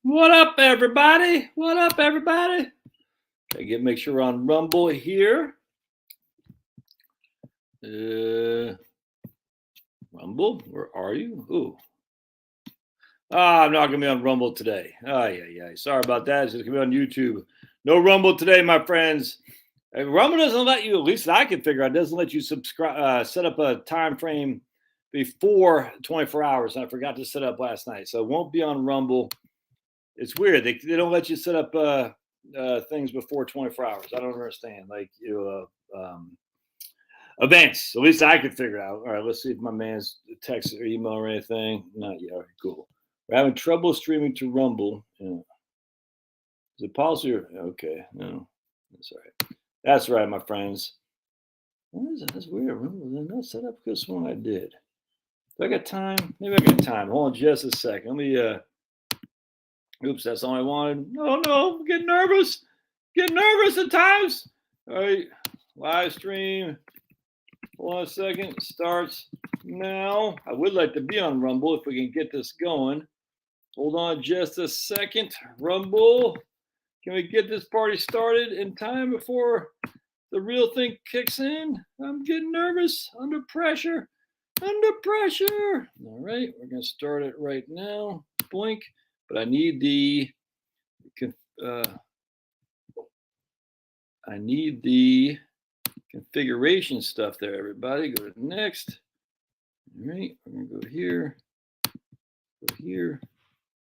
What up, everybody? What up, everybody? Okay, make sure we're on Rumble here. Rumble, where are you? Ooh. I'm not going to be on Rumble today. Yeah. Sorry about that. It's just going to be on YouTube. No Rumble today, my friends. Rumble doesn't let you, at least I can figure out, doesn't let you subscribe, set up a time frame before 24 hours. And I forgot to set up last night. So it won't be on Rumble. It's weird. They don't let you set up things before 24 hours. I don't understand. Like, events. At least I could figure out. All right, let's see if my man's text or email or anything. Not yet. All right, cool. We're having trouble streaming to Rumble. Yeah. Is it policy or okay? No, that's all right. That's right, my friends. What is that? That's weird. Rumble is not set up because one I did. Do I got time? Maybe I got time. Hold on just a second. Let me. Oops, that's all I wanted. No, I'm getting nervous. Getting nervous at times. All right, live stream. Hold on a second. Starts now. I would like to be on Rumble if we can get this going. Hold on just a second. Rumble. Can we get this party started in time before the real thing kicks in? I'm getting nervous. Under pressure. Under pressure. All right, we're going to start it right now. Blink. But I need the configuration stuff there, everybody. Go to next. All right, we're gonna go here,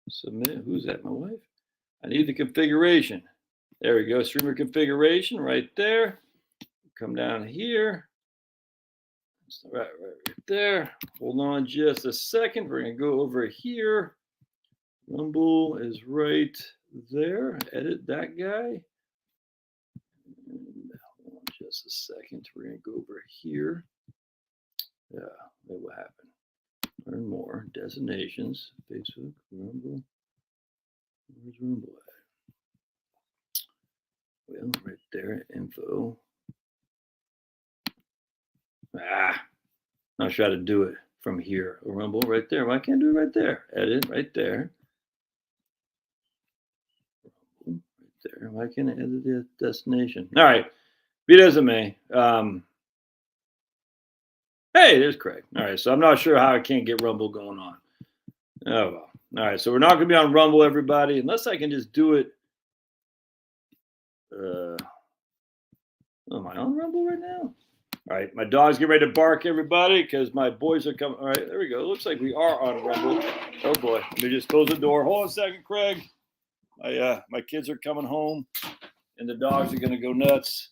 submit. Who's that? My wife? I need the configuration. There we go. Streamer configuration right there. Come down here. Right there. Hold on just a second. We're gonna go over here. Rumble is right there. Edit that guy. And hold on just a second. We're going to go over here. Yeah, what will happen? Learn more. Designations. Facebook. Rumble. Where's Rumble at? Well, right there. Info. Not sure how to do it from here. Rumble right there. Why can't I do it right there? Edit right there. There. Why can't I edit the destination? All right. Be it as it may. Hey, there's Craig. All right. So I'm not sure how I can't get Rumble going on. Oh, well. All right. So we're not going to be on Rumble, everybody, unless I can just do it. Am I on Rumble right now? All right. My dog's getting ready to bark, everybody, because my boys are coming. All right. There we go. It looks like we are on Rumble. Oh, boy. Let me just close the door. Hold on a second, Craig. My kids are coming home, and the dogs are going to go nuts.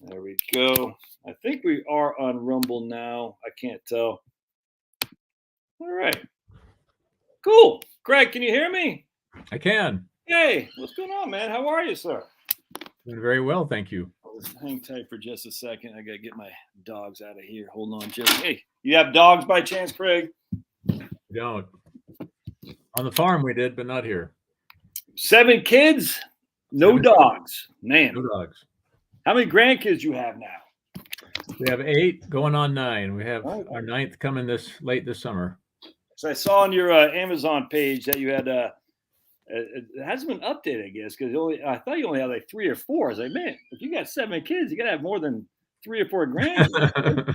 There we go. I think we are on Rumble now. I can't tell. All right. Cool. Greg, can you hear me? I can. Yay. What's going on, man? How are you, sir? Doing very well, thank you. Hang tight for just a second. I got to get my dogs out of here. Hold on just. Hey, you have dogs by chance, Craig? We don't. On the farm we did, but not here. 7 kids, no dogs. Man. No dogs. How many grandkids you have now? We have 8 going on 9. We have our 9th coming late this summer. So I saw on your Amazon page that you had it hasn't been updated, I guess, because I thought you only had like 3 or 4. I was like, man, if you got 7 kids, you gotta have more than 3 or 4 grandkids.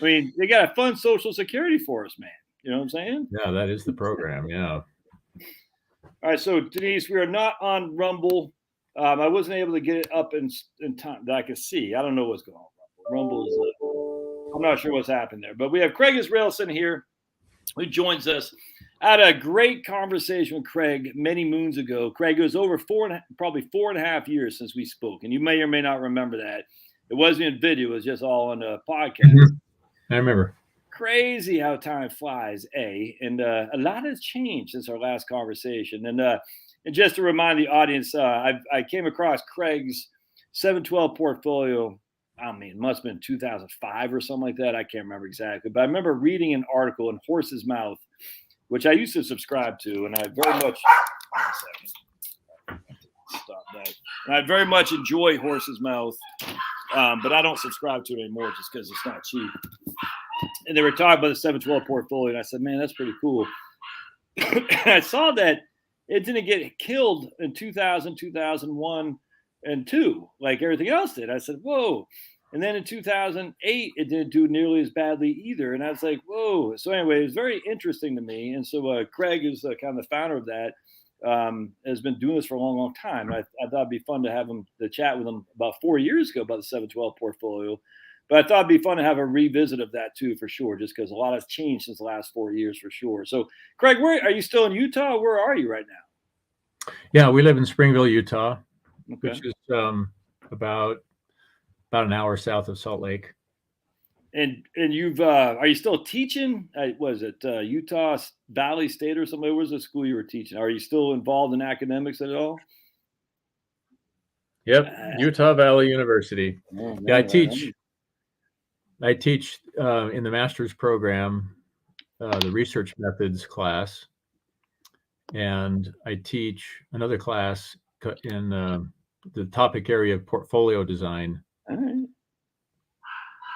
I mean, they got to fund Social Security for us, man. You know what I'm saying? Yeah, that is the program. Yeah. All right, so Denise, we are not on Rumble. I wasn't able to get it up in time that I could see. I don't know what's going on. Rumble is, I'm not sure what's happened there. But we have Craig Israelsen here, who joins us. I had a great conversation with Craig many moons ago. Craig, it was over probably 4.5 years since we spoke, and you may or may not remember that. It wasn't in video; it was just all on a podcast. Mm-hmm. I remember. Crazy how time flies, and a lot has changed since our last conversation. And just to remind the audience, I came across Craig's 712 portfolio. I mean, it must have been 2005 or something like that. I can't remember exactly, but I remember reading an article in Horse's Mouth, which I used to subscribe to, and I very much. Stop that. And I very much enjoy Horse's Mouth, but I don't subscribe to it anymore just because it's not cheap. And they were talking about the 712 portfolio, and I said, man, that's pretty cool. And I saw that it didn't get killed in 2000, 2001, and 2 like everything else did. I said, whoa. And then in 2008, it didn't do nearly as badly either. And I was like, whoa. So anyway, it was very interesting to me. And so Craig is kind of the founder of that, has been doing this for a long, long time. I thought it'd be fun to have him to chat with him about 4 years ago about the 712 portfolio. But I thought it'd be fun to have a revisit of that too, for sure, just because a lot has changed since the last 4 years for sure. So Craig, where are you still in Utah? Where are you right now? Yeah, we live in Springville, Utah, Okay. which is about an hour south of Salt Lake. And you've are you still teaching? Was it Utah Valley State or something? Where was the school you were teaching? Are you still involved in academics at all? Yep, Utah Valley University. Oh, yeah, I teach in the master's program, the research methods class, and I teach another class in the topic area of portfolio design. All right.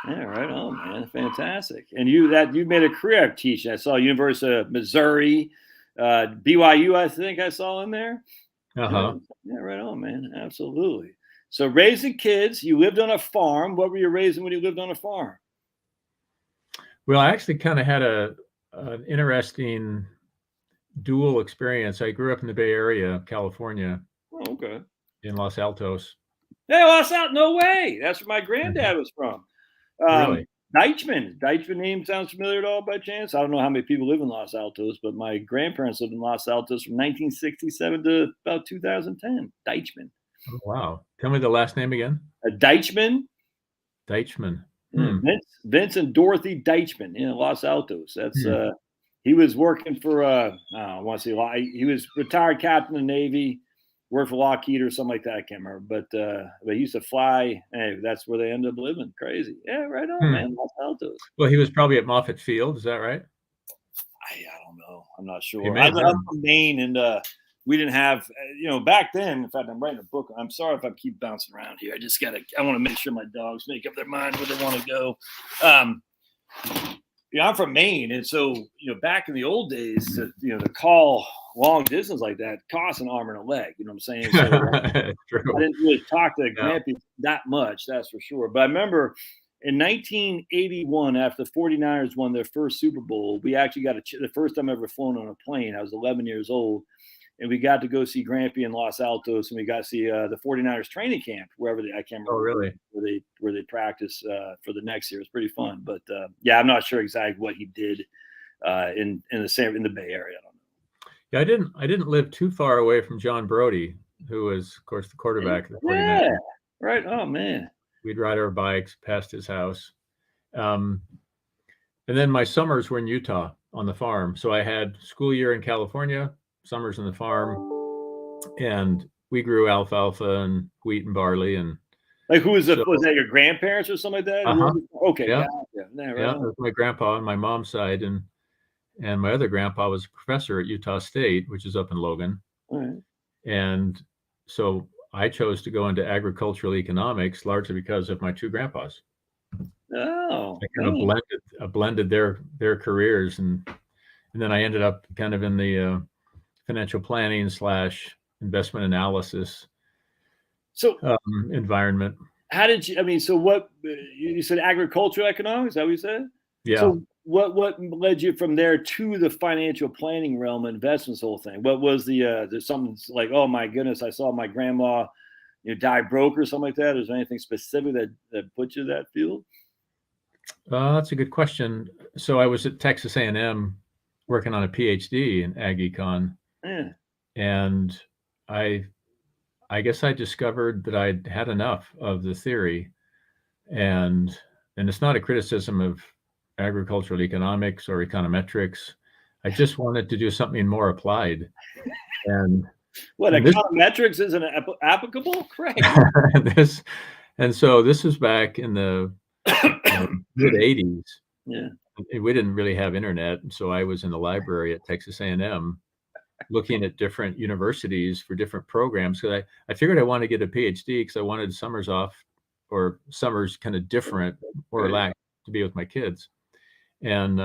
Yeah, right on, man. Fantastic. And you made a career of teaching. I saw University of Missouri, BYU, I think I saw in there. Uh-huh. Yeah, right on, man. Absolutely. So raising kids, you lived on a farm. What were you raising when you lived on a farm? Well, I actually kind of had an interesting dual experience. I grew up in the Bay Area, California. Oh, okay. In Los Altos. Hey, Los Altos, no way. That's where my granddad was from. Really? Deichman name sounds familiar at all by chance? I don't know how many people live in Los Altos, but my grandparents lived in Los Altos from 1967 to about 2010. Deichman. Oh, wow. Tell me the last name again. Deichman. Deichman. Vince and Dorothy Deichman in Los Altos. That's he was working for I don't want to say he was retired captain of the Navy, worked for Lockheed or something like that. I can't remember, but he used to fly. Hey, that's where they ended up living. Crazy. Yeah, right on, man. Los Altos. Well, he was probably at Moffett Field. Is that right? I don't know. I'm not sure. I'm from Maine, and we didn't have, back then. In fact, I'm writing a book. I'm sorry if I keep bouncing around here. I want to make sure my dogs make up their mind where they want to go. I'm from Maine, and so back in the old days, to call long distance like that cost an arm and a leg. You know what I'm saying? So, I didn't really talk to grandpa that much, that's for sure. But I remember in 1981, after the 49ers won their first Super Bowl, we actually got the first time I ever flown on a plane. I was 11 years old. And we got to go see Grampy in Los Altos, and we got to see the 49ers training camp, wherever I can't remember. Oh, really? Where they practice for the next year. It's pretty fun. But I'm not sure exactly what he did in the Bay Area. I don't know. Yeah, I didn't live too far away from John Brody, who was, of course, the quarterback of the 49ers. Yeah, right. Oh, man. We'd ride our bikes past his house. And then my summers were in Utah on the farm. So I had school year in California, summers in the farm, and we grew alfalfa and wheat and barley. And like, was that your grandparents or something like that? Uh-huh. Okay. Yeah. Right. It was my grandpa on my mom's side, and my other grandpa was a professor at Utah State, which is up in Logan. All right. And so I chose to go into agricultural economics largely because of my two grandpas. Oh, I kind of blended their careers, and then I ended up kind of in the financial planning / investment analysis environment. How did you? So what you said? Agricultural economics? Is that what you said? Yeah. So what led you from there to the financial planning realm, investments, whole thing? What was there's something like, oh my goodness, I saw my grandma, die broke or something like that? Is there anything specific that put you in that field? That's a good question. So I was at Texas A&M working on a PhD in ag econ. Yeah. And I guess I discovered that I'd had enough of the theory, and it's not a criticism of agricultural economics or econometrics. I just wanted to do something more applied. And econometrics isn't applicable? Correct. And so this was back in the mid 80s. Yeah. We didn't really have internet, so I was in the library at Texas A&M looking at different universities for different programs, because I figured I wanted to get a PhD because I wanted summers off, or summers kind of different, more relaxed, to be with my kids. And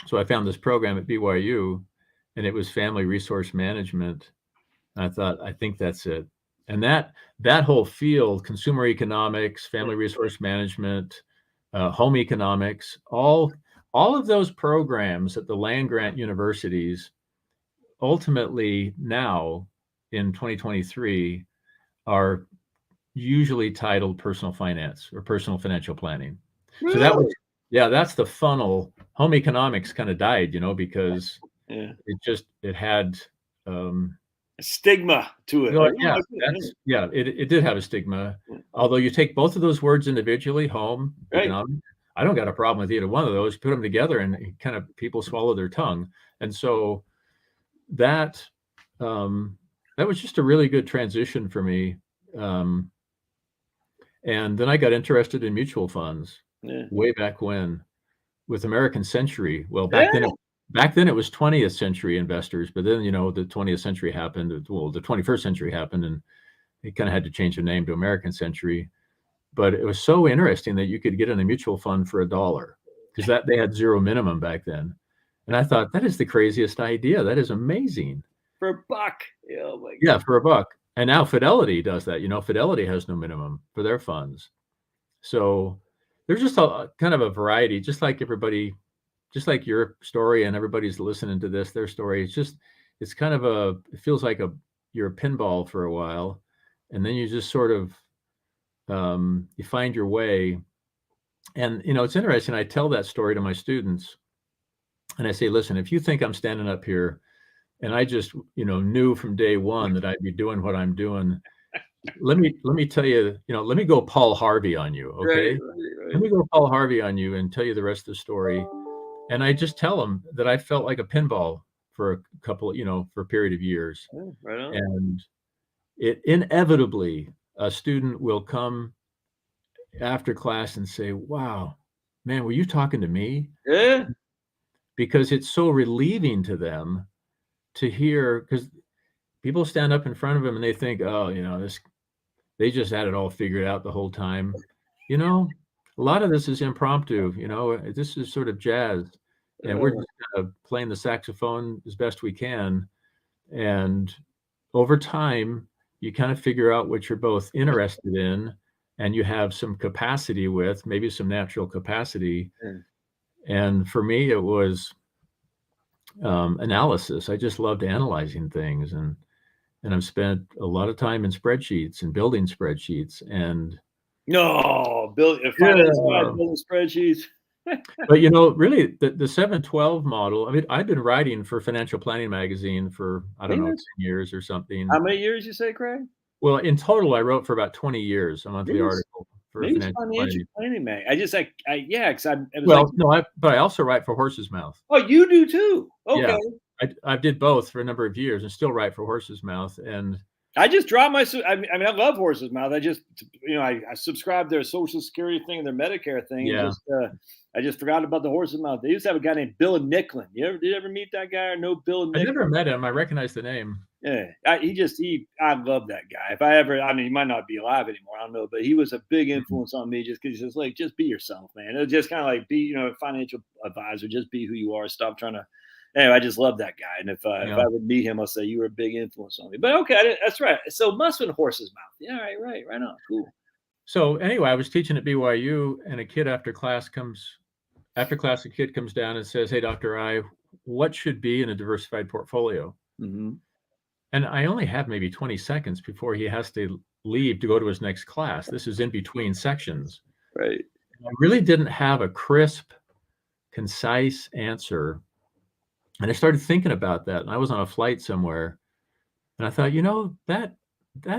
so I found this program at BYU, and it was family resource management. And I thought, I think that's it. And that whole field, consumer economics, family resource management, home economics, all of those programs at the land grant universities ultimately now in 2023 are usually titled personal finance or personal financial planning. Really? So that was, yeah, that's the funnel. Home economics kind of died, because it had a stigma to it. well, it did have a stigma. Although you take both of those words individually, home, economic, I don't got a problem with either one of those. Put them together and kind of people swallow their tongue. And so that was just a really good transition for me. And then I got interested in mutual funds way back when with American Century. Well, back then it was 20th century investors, but then, the 20th century happened. Well, the 21st century happened, and it kind of had to change the name to American Century. But it was so interesting that you could get in a mutual fund for $1 because they had zero minimum back then. And I thought, that is the craziest idea. That is amazing. For $1. Oh my God. Yeah, for $1. And now Fidelity does that. Fidelity has no minimum for their funds. So there's just a kind of a variety, just like your story and everybody's listening to their story. It's kind of it feels like you're a pinball for a while. And then you just sort of, you find your way. And, it's interesting. I tell that story to my students and I say, listen, if you think I'm standing up here and I just, knew from day one that I'd be doing what I'm doing, let me tell you, let me go Paul Harvey on you. Okay. Right. Let me go Paul Harvey on you and tell you the rest of the story. And I just tell them that I felt like a pinball for a couple, for a period of years. Oh, right on. And it inevitably, a student will come after class and say, wow, man, were you talking to me? Yeah. Because it's so relieving to them to hear, because people stand up in front of them and they think, oh, they just had it all figured out the whole time. A lot of this is impromptu, this is sort of jazz, and we're just kind of playing the saxophone as best we can. And over time, you kind of figure out what you're both interested in and you have some capacity with, maybe some natural capacity. And for me, it was analysis. I just loved analyzing things, and I've spent a lot of time in spreadsheets and building spreadsheets. And building spreadsheets. But really, the 7-12 model. I mean, I've been writing for Financial Planning Magazine for 10 years or something. How many years you say, Craig? Well, in total, I wrote for about 20 years, a monthly article for Financial Planning Mag. But I also write for Horse's Mouth. Oh, you do too? Okay. Yeah, I did both for a number of years and still write for Horse's Mouth. And I just dropped I love Horse's Mouth. I just, I subscribed their Social Security thing, their Medicare thing. Yeah. I just forgot about the Horse's Mouth. They used to have a guy named Bill Nicklin. Did you ever meet that guy or know Bill Nicklin? I never met him. I recognize the name. Yeah, I love that guy. If I ever, he might not be alive anymore. I don't know, but he was a big influence on me just because he says, like, just be yourself, man. It was just kind of like be, a financial advisor, just be who you are. Stop trying to. Anyway, I just love that guy. And if I would meet him, I'll say you were a big influence on me. But okay, that's right. So must have been Horse's Mouth. Yeah, right on. Cool. So anyway, I was teaching at BYU, and a kid after class comes down and says, "Hey, Dr. I, what should be in a diversified portfolio?" Mm-hmm. And I only have maybe 20 seconds before he has to leave to go to his next class. This is in between sections. Right. I really didn't have a crisp, concise answer. And I started thinking about that. And I was on a flight somewhere. And I thought, that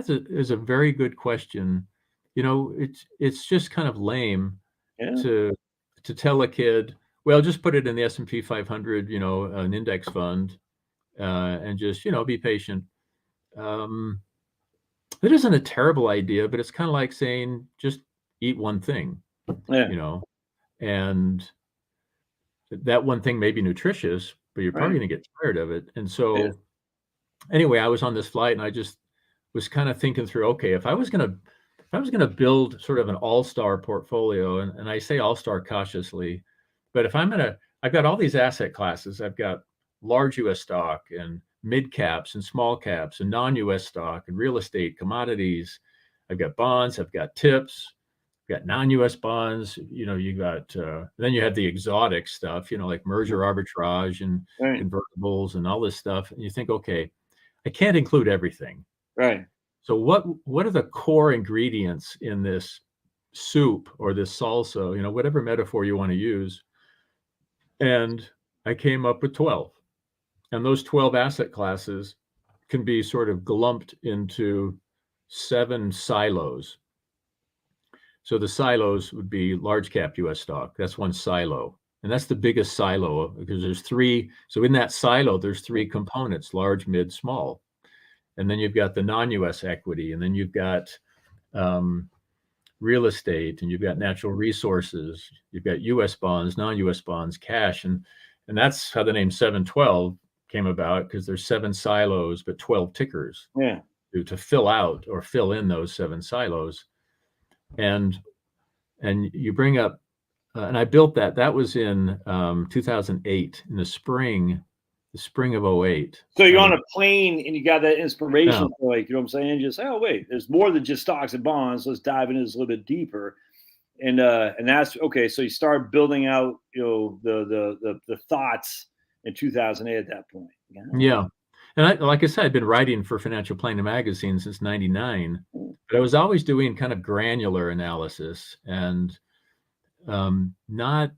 is a very good question. It's just kind of lame to tell a kid, well, just put it in the S&P 500, an index fund. And just, be patient. It isn't a terrible idea, but it's kind of like saying, just eat one thing, and that one thing may be nutritious, but you're probably going to get tired of it. And so anyway, I was on this flight and I just was kind of thinking through, okay, if I was going to build sort of an all-star portfolio, and I say all-star cautiously, but if I've got all these asset classes, I've got large US stock and mid caps and small caps and non-US stock and real estate, commodities. I've got bonds, I've got tips, I've got non-US bonds. You got then you have the exotic stuff, like merger arbitrage and Right. convertibles and all this stuff. And you think, okay, I can't include everything. Right. So what are the core ingredients in this soup or this salsa, whatever metaphor you want to use? And I came up with 12. And those 12 asset classes can be sort of glumped into 7 silos. So the silos would be large cap US stock. That's one silo. And that's the biggest silo because there's 3. So in that silo, there's 3 components: large, mid, small. And then you've got the non-US equity, and then you've got real estate, and you've got natural resources, you've got US bonds, non-US bonds, cash. And that's how the name 712 came about, because there's 7 silos, but 12 tickers to fill out or fill in those 7 silos. And you bring up, and I built that. That was in 2008, in the spring of 08. So you're on a plane and you got that inspiration, like, you know what I'm saying? Just say, oh wait, there's more than just stocks and bonds. Let's dive into this a little bit deeper. And that's okay. So you start building out, the thoughts in 2008 at that point. Yeah. And like I said, I've been writing for Financial Planning Magazine since '99, but I was always doing kind of granular analysis and not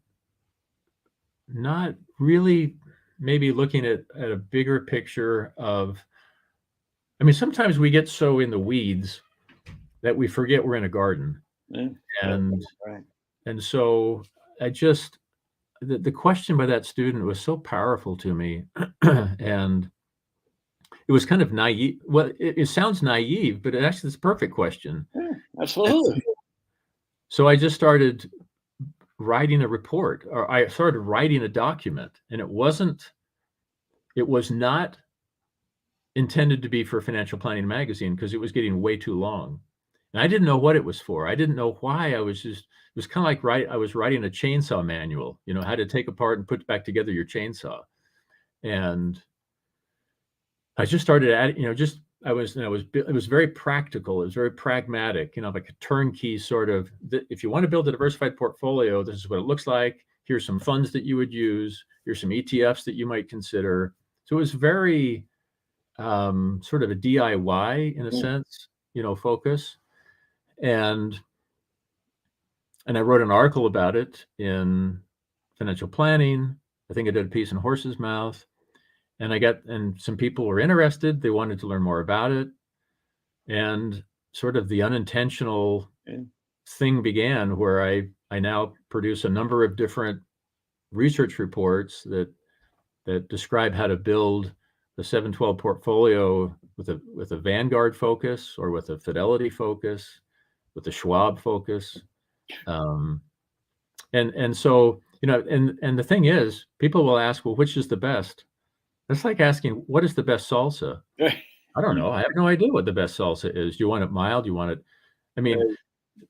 really maybe looking at a bigger picture of, sometimes we get so in the weeds that we forget we're in a garden. And so I just, the question by that student was so powerful to me. And it was kind of naive. Well, it sounds naive, but it actually is a perfect question. Yeah, absolutely. So I just started writing a report, or I started writing a document, and it was not intended to be for Financial Planning Magazine because it was getting way too long. And I didn't know what it was for. I didn't know why. It was kind of like I was writing a chainsaw manual, how to take apart and put back together your chainsaw. And I just started adding, it was very practical. It was very pragmatic, like a turnkey sort of, if you want to build a diversified portfolio, this is what it looks like. Here's some funds that you would use. Here's some ETFs that you might consider. So it was very sort of a DIY in a sense, focus. And I wrote an article about it in Financial Planning. I think I did a piece in Horse's Mouth. And some people were interested. They wanted to learn more about it. And sort of the unintentional thing began where I now produce a number of different research reports that describe how to build the 712 portfolio with a Vanguard focus, or with a Fidelity focus, with a Schwab focus. And so, and the thing is, people will ask, well, which is the best? That's like asking, what is the best salsa? I don't know. I have no idea what the best salsa is. Do you want it mild? Do you want it? It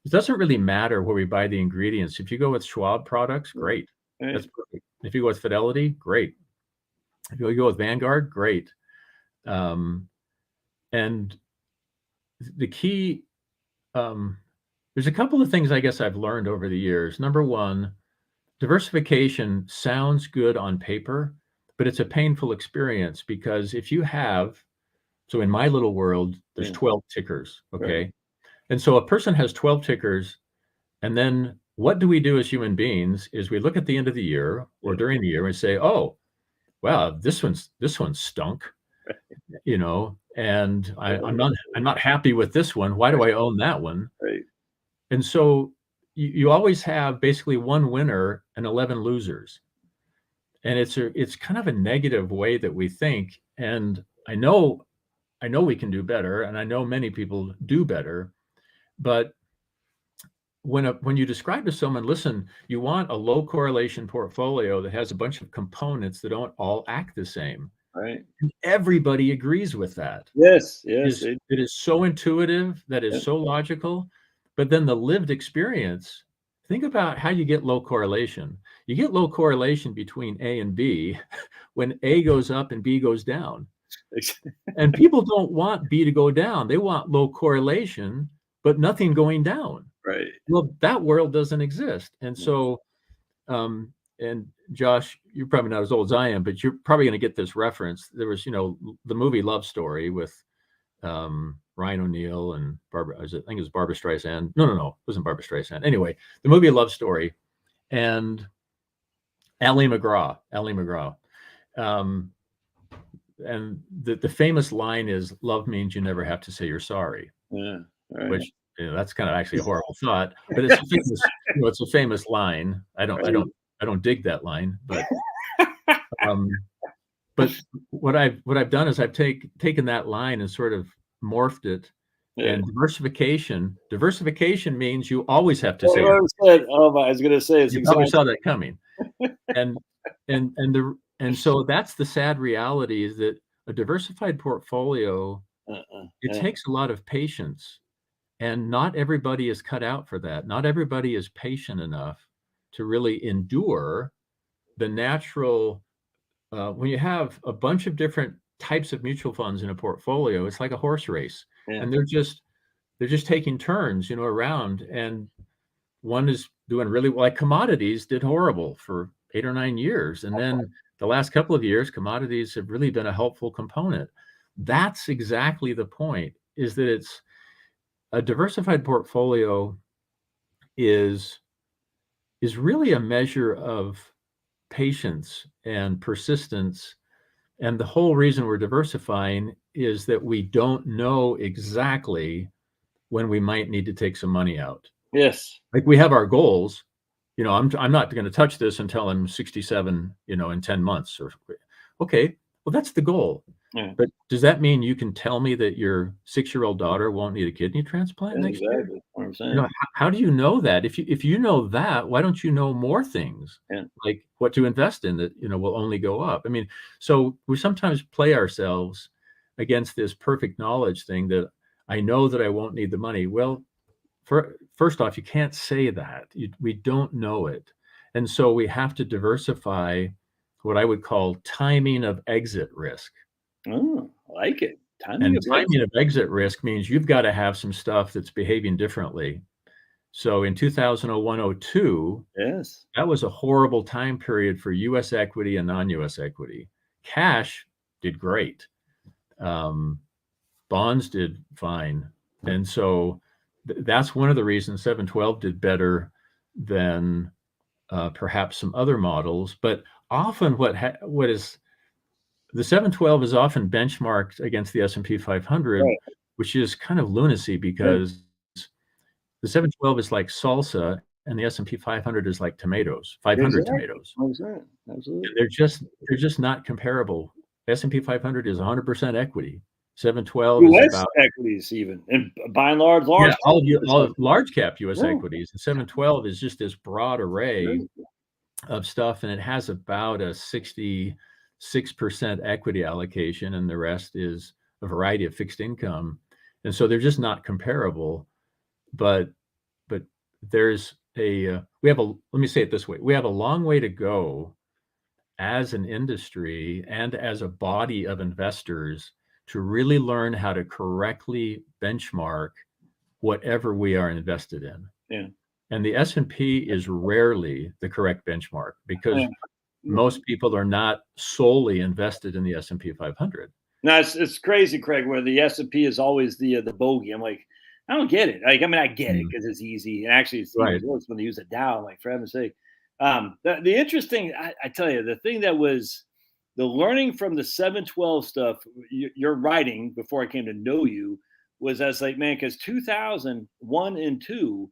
doesn't really matter where we buy the ingredients. If you go with Schwab products, great. That's perfect. If you go with Fidelity, great. If you go with Vanguard, great. And the key, there's a couple of things I guess I've learned over the years. Number one, diversification sounds good on paper, but it's a painful experience, because if you have, so in my little world, there's 12 tickers, okay? Right. And so a person has 12 tickers, and then what do we do as human beings is we look at the end of the year or during the year and say, oh, wow, this one stunk, and I'm not happy with this one. Why do I own that one? Right. And so you always have basically one winner and 11 losers. And it's kind of a negative way that we think. And I know we can do better, and I know many people do better. But when you describe to someone, listen, you want a low correlation portfolio that has a bunch of components that don't all act the same. Right. And everybody agrees with that. Yes. It is so intuitive, that is so logical. But then the lived experience think about how you get low correlation. You get low correlation between A and B when A goes up and B goes down. And people don't want B to go down. They want low correlation, but nothing going down. Right. Well, that world doesn't exist. And so, and Josh, you're probably not as old as I am, but you're probably going to get this reference. There was, the movie Love Story with Ryan O'Neal and Barbara, I think it was Barbara Streisand. No, it wasn't Barbara Streisand. Anyway, the movie Love Story and Ally McGraw. And the famous line is, "Love means you never have to say you're sorry." Yeah. Right. Which, that's kind of actually a horrible thought, but it's a famous, it's a famous line. I don't dig that line, but what I've done is I've taken that line and sort of morphed it. Yeah. And diversification means you always have to say. I was going to say, you probably saw that coming. And so that's the sad reality, is that a diversified portfolio, it takes a lot of patience, and not everybody is cut out for that. Not everybody is patient enough to really endure the natural. When you have a bunch of different types of mutual funds in a portfolio, it's like a horse race, and they're just taking turns, around, and one is doing really well. Like commodities did horrible for 8 or 9 years, and then the last couple of years, commodities have really been a helpful component. That's exactly the point, is that it's a diversified portfolio is really a measure of patience and persistence. And the whole reason we're diversifying is that we don't know exactly when we might need to take some money out. Yes. Like, we have our goals. I'm not going to touch this until I'm 67, in 10 months. Okay, well, that's the goal. Yeah. But does that mean you can tell me that your 6-year-old daughter won't need a kidney transplant next year? Exactly what I'm saying. How do you know that? If you know that, why don't you know more things? Yeah. Like what to invest in that will only go up? I mean, so we sometimes play ourselves against this perfect knowledge thing, that I know that I won't need the money. Well, first off, you can't say that. We don't know it. And so we have to diversify what I would call timing of exit risk. Oh, I like it. Timing of exit risk means you've got to have some stuff that's behaving differently. So in 2001-02, yes, that was a horrible time period for U.S. equity and non-U.S. equity. Cash did great. Bonds did fine. And so that's one of the reasons 712 did better than perhaps some other models. But often what is the 712 is often benchmarked against the S&P 500, right, which is kind of lunacy, because the 712 is like salsa and the S&P 500 is like tomatoes, 500 tomatoes. Absolutely. They're just not comparable. S&P 500 is 100% equity. 712 is about equities, even, and by and large, all large cap U.S. equities. And 712 is just this broad array of stuff, and it has about a 66% equity allocation, and the rest is a variety of fixed income. And so they're just not comparable. But there's let me say it this way: we have a long way to go as an industry and as a body of investors to really learn how to correctly benchmark whatever we are invested in. Yeah. And the S&P is rarely the correct benchmark, because most people are not solely invested in the S&P 500. No, it's crazy, Craig, where the S&P is always the bogey. I'm like, I don't get it. Like, I mean, I get it because it's easy. And actually, it's right. even worse when they use a Dow. I'm like, for heaven's sake. The interesting, I tell you, the thing that was the learning from the 712 stuff, your writing before I came to know you, was I was like, man, because 2001 and 2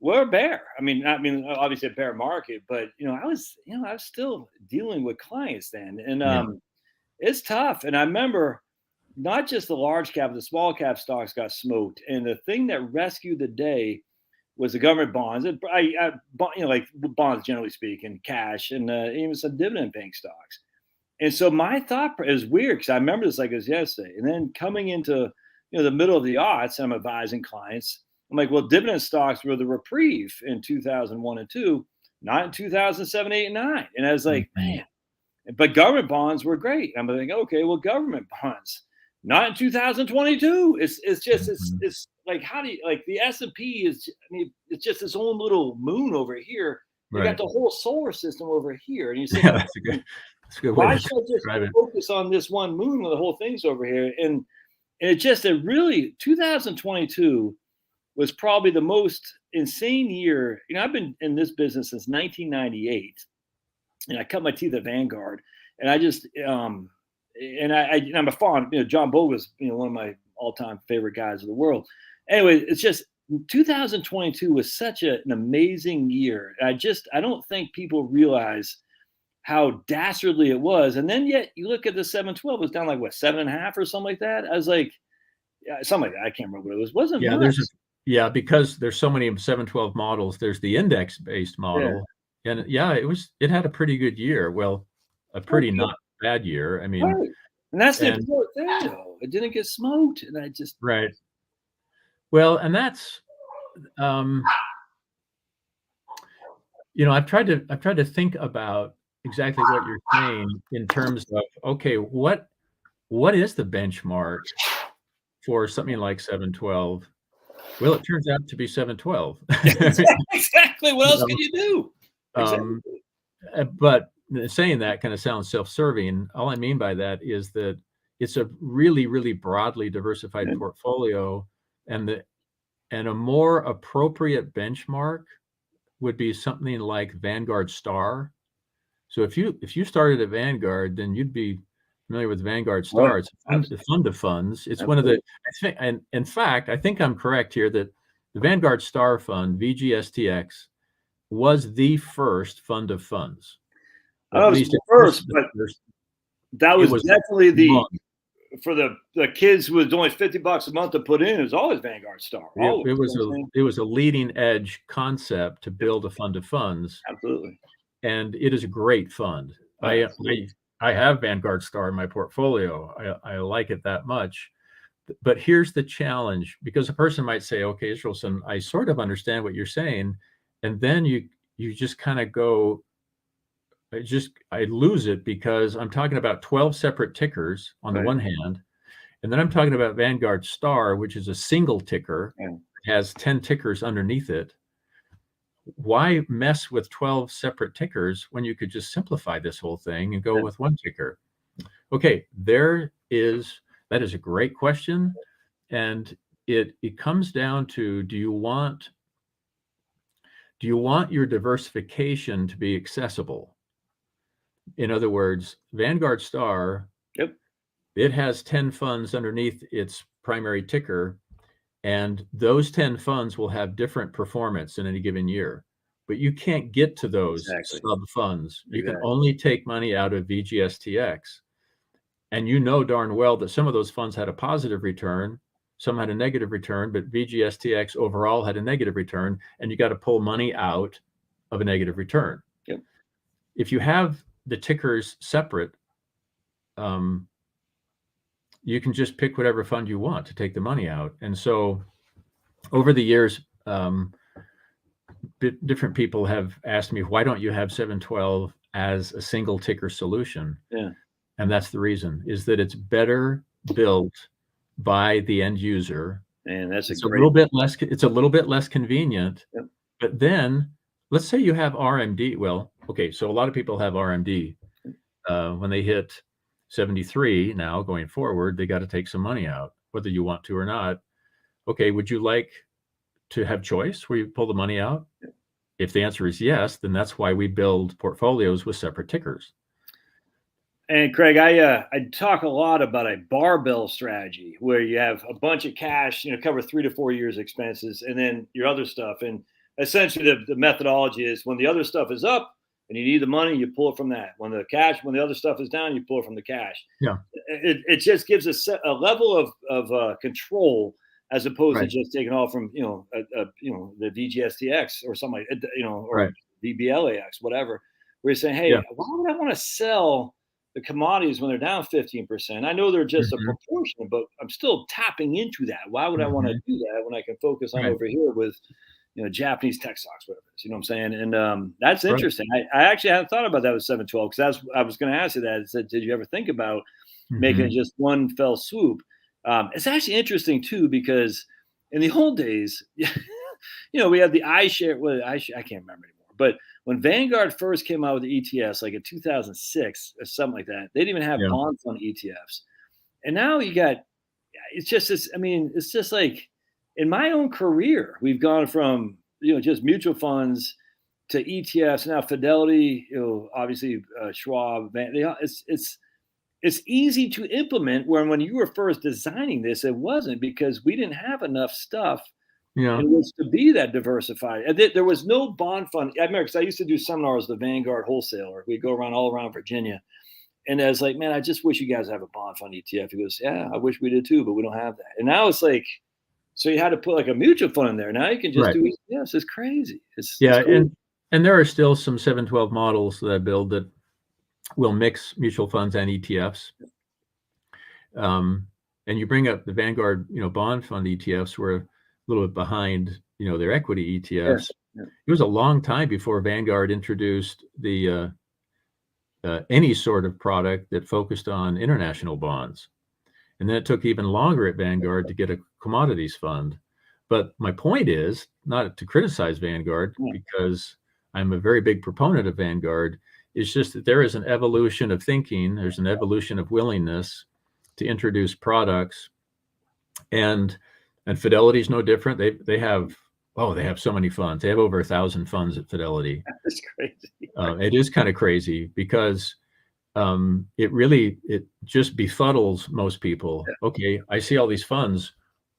were bear. I mean, obviously a bear market, but I was still dealing with clients then, and it's tough. And I remember not just the large cap, the small cap stocks got smoked, and the thing that rescued the day was the government bonds. Like bonds, generally speaking, cash, and even some dividend paying stocks. And so my thought is weird, because I remember this like it was yesterday. And then coming into the middle of the aughts, I'm advising clients. I'm like, well, dividend stocks were the reprieve in 2001 and 2, not in 2007, 8, and 9. And I was like, Mhm. man, but government bonds were great. I'm like, okay, well, government bonds, not in 2022. It's just Mhm. it's like, how do you, like, the S&P is, I mean, it's just its own little moon over here. You got Right. the whole solar system over here, and you sit Yeah, there, that's a good way why to should I just describe it. focus on this one moon when the whole thing's over here? And it just, it really, 2022 was probably the most insane year. I've been in this business since 1998, and I cut my teeth at Vanguard, and I just I'm a fond. John Boga's one of my all-time favorite guys in the world. Anyway, it's just 2022 was such an amazing year. I don't think people realize how dastardly it was. And then yet you look at the 712, it was down like what, 7.5 or something like that. I was like, yeah, something like that. I can't remember what it was. Wasn't Yeah, much. because there's so many 712 models. There's the index-based Yeah. model, and yeah, it had a pretty good year. Well, a pretty Okay. not bad year. I mean, Right. And that's the and important thing, though. It didn't get smoked, and I just, right. Well, and that's um, I've tried to think about exactly what you're saying in terms of, okay, what is the benchmark for something like 712? Well, it turns out to be 712. exactly. What You else can know, you do? Exactly. um, but saying that kind of sounds self-serving. All I mean by that is that it's a really, really broadly diversified Yeah. portfolio, and a more appropriate benchmark would be something like Vanguard Star. So if you started at Vanguard, then you'd be familiar with Vanguard Oh, yeah. Star. It's a fund of funds. It's one of the, Absolutely. I think, and in fact, I think I'm correct here that the Vanguard Star Fund, VGSTX, was the first fund of funds. I don't know At if least it's the it was first, the but first. that It was was definitely among, for the kids who was only $50 a month to put in. It was always Vanguard Star. Always. it You know was what I'm saying? it was a leading edge concept to Yep. build a fund of funds, Absolutely. and it is a great fund. Oh, absolutely. I have Vanguard Star in my portfolio. I like it that much. But here's the challenge, because a person might say, okay, Israelsen, I sort of understand what you're saying. And then you just kind of go, I lose it, because I'm talking about 12 separate tickers on the Right. one hand. And then I'm talking about Vanguard Star, which is a single ticker, Yeah. has 10 tickers underneath it. Why mess with 12 separate tickers when you could just simplify this whole thing and go Yeah. with one ticker? Okay, that is a great question. And it comes down to, do you want your diversification to be accessible? In other words, Vanguard Star, Yep. it has 10 funds underneath its primary ticker, and those 10 funds will have different performance in any given year. But you can't get to those Exactly. sub funds. You can Exactly. only take money out of VGSTX. And you know darn well that some of those funds had a positive return, some had a negative return, but VGSTX overall had a negative return, and you got to pull money out of a negative return. Yep. If you have the tickers separate, you can just pick whatever fund you want to take the money out. And so over the years, different people have asked me, why don't you have 712 as a single ticker solution? Yeah. And that's the reason, is that it's better built by the end user. And that's It's a a great. little bit less convenient. Yep. But then let's say you have RMD. Well, okay, so a lot of people have RMD. When they hit 73 now going forward, they got to take some money out, whether you want to or not. Okay, would you like to have choice where you pull the money out? If the answer is yes, then that's why we build portfolios with separate tickers. And Craig, I talk a lot about a barbell strategy where you have a bunch of cash, cover 3 to 4 years expenses, and then your other stuff. And essentially, the methodology is, when the other stuff is up and you need the money, you pull it from that. When the other stuff is down, you pull it from the cash. Yeah. It just gives a level of control, as opposed Right. to just taking off from the VGSTX or something like, or Right. VBLAX, whatever. Where you're saying, hey, Yeah. why would I want to sell the commodities when they're down 15%. I know they're just a Mhm. proportion, but I'm still tapping into that. Why would I want to Mhm. do that when I can focus on Right. over here with, Japanese tech stocks, whatever it is, you know what I'm saying? And that's Right. interesting. I actually hadn't thought about that with 712 because I was going to ask you that. I said, did you ever think about making it Mhm. just one fell swoop? It's actually interesting too because in the old days, we had the iShare. Well, I can't remember anymore. But when Vanguard first came out with the ETFs, like in 2006 or something like that, they didn't even have Yeah. bond fund ETFs. And now you got, it's just this. I mean, it's just like in my own career, we've gone from just mutual funds to ETFs. Now Fidelity, obviously Schwab. It's easy to implement. When you were first designing this, it wasn't because we didn't have enough stuff Yeah. it was to be that diversified. And there was no bond fund. I remember because I used to do seminars with the Vanguard wholesaler. We'd go around all around Virginia. And I was like, man, I just wish you guys have a bond fund ETF. He goes, yeah, I wish we did too, but we don't have that. And now it's like, so you had to put like a mutual fund in there. Now you can just Right. do ETFs. It's crazy. It's Yeah, cool. and there are still some 712 models that I build that will mix mutual funds and ETFs. And you bring up the Vanguard, bond fund ETFs were a little bit behind, their equity ETFs. Yeah. It was a long time before Vanguard introduced the any sort of product that focused on international bonds. And then it took even longer at Vanguard to get a commodities fund. But my point is not to criticize Vanguard Yeah. because I'm a very big proponent of Vanguard. It's just that there is an evolution of thinking. There's an evolution of willingness to introduce products, and Fidelity is no different. They have so many funds. They have over 1,000 funds at Fidelity. It's crazy. It is kind of crazy because it just befuddles most people. Yeah. Okay, I see all these funds.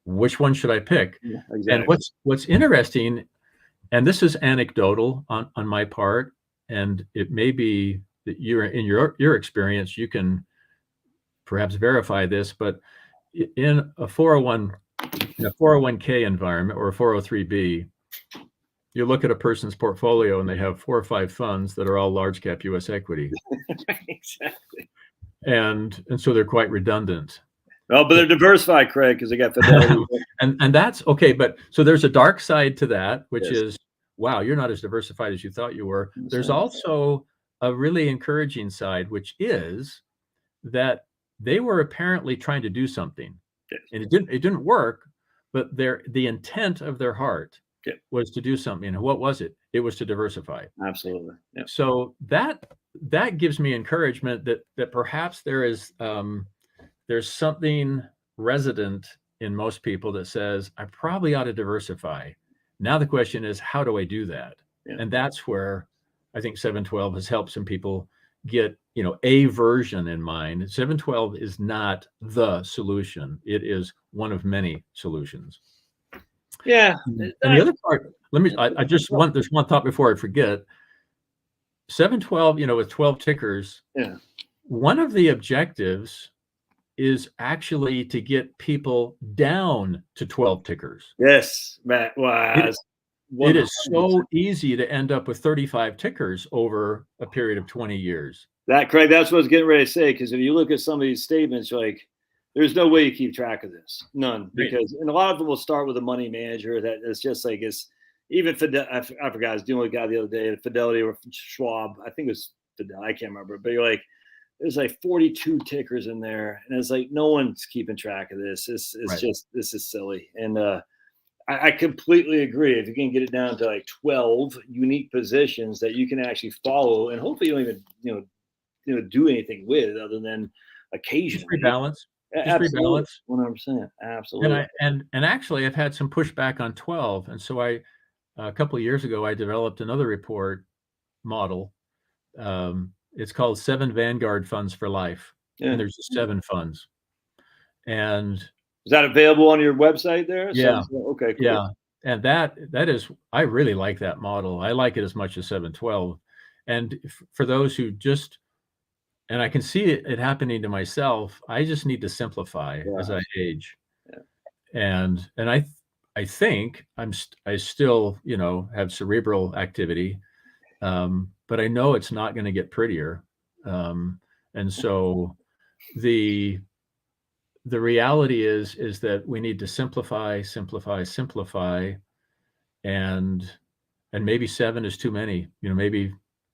Which one should I pick? Yeah, And exactly. what's interesting, and this is anecdotal on my part, and it may be that you're in your experience, you can perhaps verify this, but in a 401k environment or a 403b, you look at a person's portfolio and they have 4 or 5 funds that are all large cap US equity. Exactly. And so they're quite redundant. Well, but they're diversified, Craig, because they got Fidelity. and that's okay. But so there's a dark side to that, which Yes. is, wow, you're not as diversified as you thought you were. That's There's right. also a really encouraging side, which is that they were apparently trying to do something, Yes. and it didn't work, but the intent of their heart Yeah. was to do something. And what was it? It was to diversify. Absolutely. Yeah. So that gives me encouragement that perhaps there's something resident in most people that says, I probably ought to diversify. Now the question is, how do I do that? Yeah. And that's where I think 712 has helped some people get, a version in mind. 712 is not the solution. It is one of many solutions. Yeah. And the other part, there's one thought before I forget. 712, with 12 tickers. Yeah. One of the objectives is actually to get people down to 12 tickers. Yes, Matt. Wow. It is so easy to end up with 35 tickers over a period of 20 years. Craig, that's what I was getting ready to say. Because if you look at some of these statements, like, there's no way you keep track of this. None. Because, and a lot of them will start with a money manager that is just like, even I forgot, I was dealing with a guy the other day at Fidelity or Schwab. I think it was Fidelity. I can't remember. But you're like, there's like 42 tickers in there. And it's like, no one's keeping track of this. It's just, this is silly. And I completely agree. If you can get it down to like 12 unique positions that you can actually follow, and hopefully you don't even, do anything with other than occasionally. Just rebalance. Absolutely. 100%. Absolutely. And actually, I've had some pushback on 12. And so a couple of years ago, I developed another report model. It's called 7 Vanguard Funds for Life. Yeah. And there's 7 funds. And is that available on your website there? Yeah. Okay, cool. Yeah. And that is, I really like that model. I like it as much as 712. And for those who just, and I can see it happening to myself, I just need to simplify as I age. Yeah. And I think I still, have cerebral activity, but I know it's not going to get prettier. And so the reality is that we need to simplify, and maybe 7 is too many. Maybe,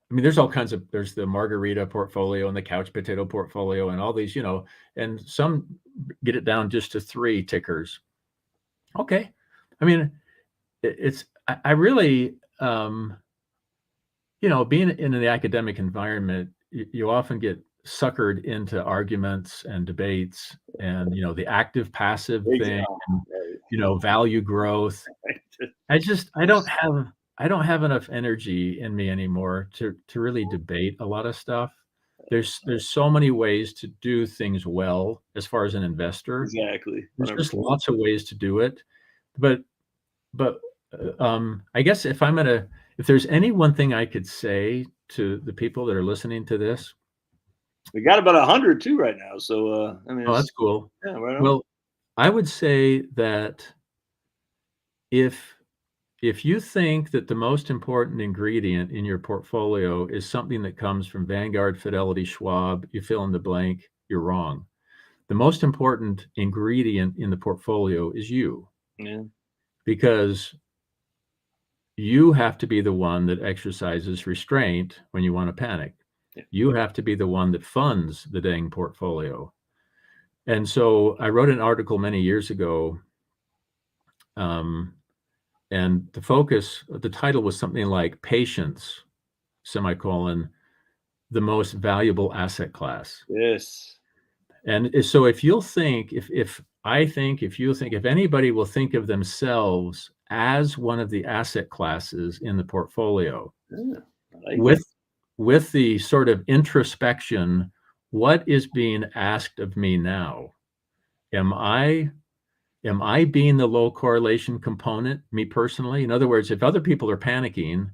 I mean, there's all kinds of, there's the margarita portfolio and the couch potato portfolio and all these, and some get it down just to 3 tickers. Okay. I mean, I really, being in the academic environment, you often get suckered into arguments and debates and, the active passive thing, and, value growth. I don't have enough energy in me anymore to really debate a lot of stuff. There's so many ways to do things well as far as an investor. Exactly. There's just lots of ways to do it. But I guess if there's any one thing I could say to the people that are listening to this. We got about 100 too right now. So, I mean, Oh, that's cool. Yeah, right on. Well, I would say that if you think that the most important ingredient in your portfolio is something that comes from Vanguard, Fidelity, Schwab, you fill in the blank, you're wrong. The most important ingredient in the portfolio is you. Yeah. Because you have to be the one that exercises restraint when you want to panic. Yeah. You have to be the one that funds the dang portfolio. And so I wrote an article many years ago, and the title was something like "Patience, semicolon, the most valuable asset class." Yes. And so if you'll think, if anybody will think of themselves as one of the asset classes in the portfolio, with the sort of introspection, what is being asked of me now? Am I being the low correlation component, me personally? In other words, if other people are panicking,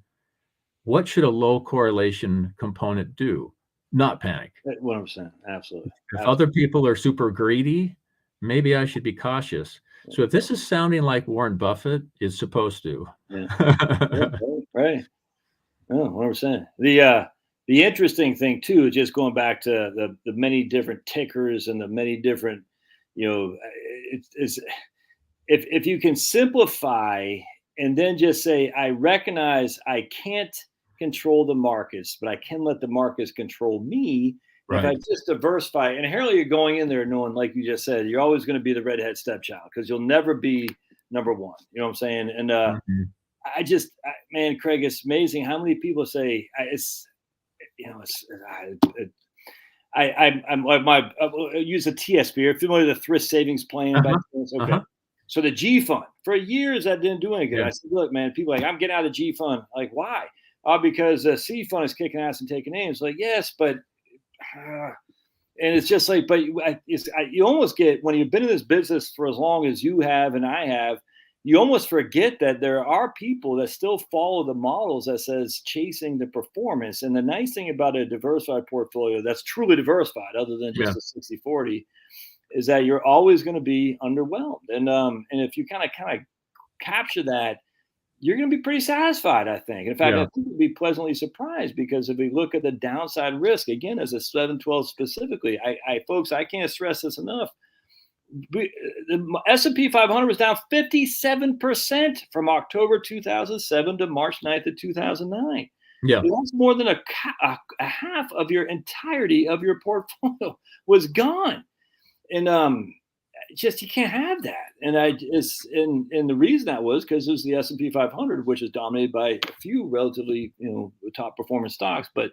what should a low correlation component do? Not panic. 100%. Absolutely. If other people are super greedy, maybe I should be cautious. So if this is sounding like Warren Buffett is supposed to. Yeah. Right. Oh, 100%. The interesting thing too is just going back to the many different tickers and the many different, it's if you can simplify and then just say, I recognize I can't control the markets, but I can let the markets control me. Right. If I just diversify, and inherently you're going in there knowing, like you just said, you're always going to be the redhead stepchild because you'll never be number one. You know what I'm saying? And man, Craig, it's amazing how many people say I use a TSP. You're familiar with the thrift savings plan? Okay. So the G fund, for years that didn't do any good. Yeah. I said, look, man, people are like, I'm getting out of the G fund. Like, why? Because the C fund is kicking ass and taking names. Like, yes, but and it's just like, but you almost get, when you've been in this business for as long as you have and I have, you almost forget that there are people that still follow the models that says chasing the performance. And the nice thing about a diversified portfolio that's truly diversified, other than just a 60-40, is that you're always going to be underwhelmed. And if you kind of capture that, you're going to be pretty satisfied, I think. In fact, I think you'll be pleasantly surprised, because if we look at the downside risk, again, as a 712 specifically, folks, I can't stress this enough. The S&P 500 was down 57% from October 2007 to March 9th of 2009. Yeah, that's more than a half of your entirety of your portfolio was gone. And just, you can't have that. And and the reason that was because it was the S&P 500, which is dominated by a few relatively top performing stocks. But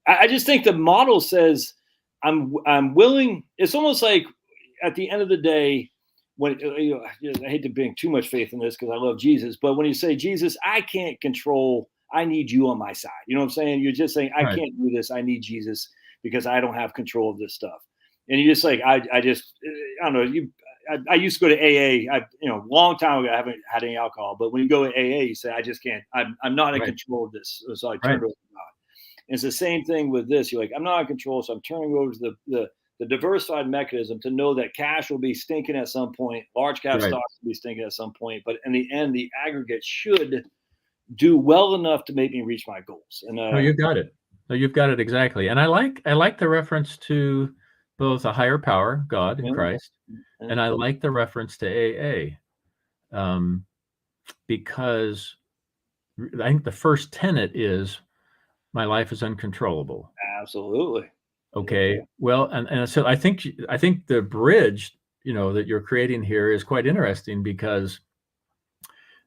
I just think the model says I'm willing. It's almost like at the end of the day, when I hate to bring too much faith in this because I love Jesus, but when you say, Jesus, I can't control, I need you on my side. You know what I'm saying? You're just saying, I can't do this. I need Jesus because I don't have control of this stuff. And you just like, I don't know. I used to go to AA. Long time ago, I haven't had any alcohol. But when you go to AA, you say, I just can't. I'm not in control of this. So I turn it over to God. And it's the same thing with this. You're like, I'm not in control, so I'm turning over to the diversified mechanism to know that cash will be stinking at some point. Large cap stocks will be stinking at some point. But in the end, the aggregate should do well enough to make me reach my goals. And you got it. No, you've got it exactly. And I like the reference to both a higher power, God in Yeah. Christ, Yeah. and I like the reference to AA, because I think the first tenet is my life is uncontrollable. Absolutely. Okay. Well, and so I think the bridge, that you're creating here is quite interesting, because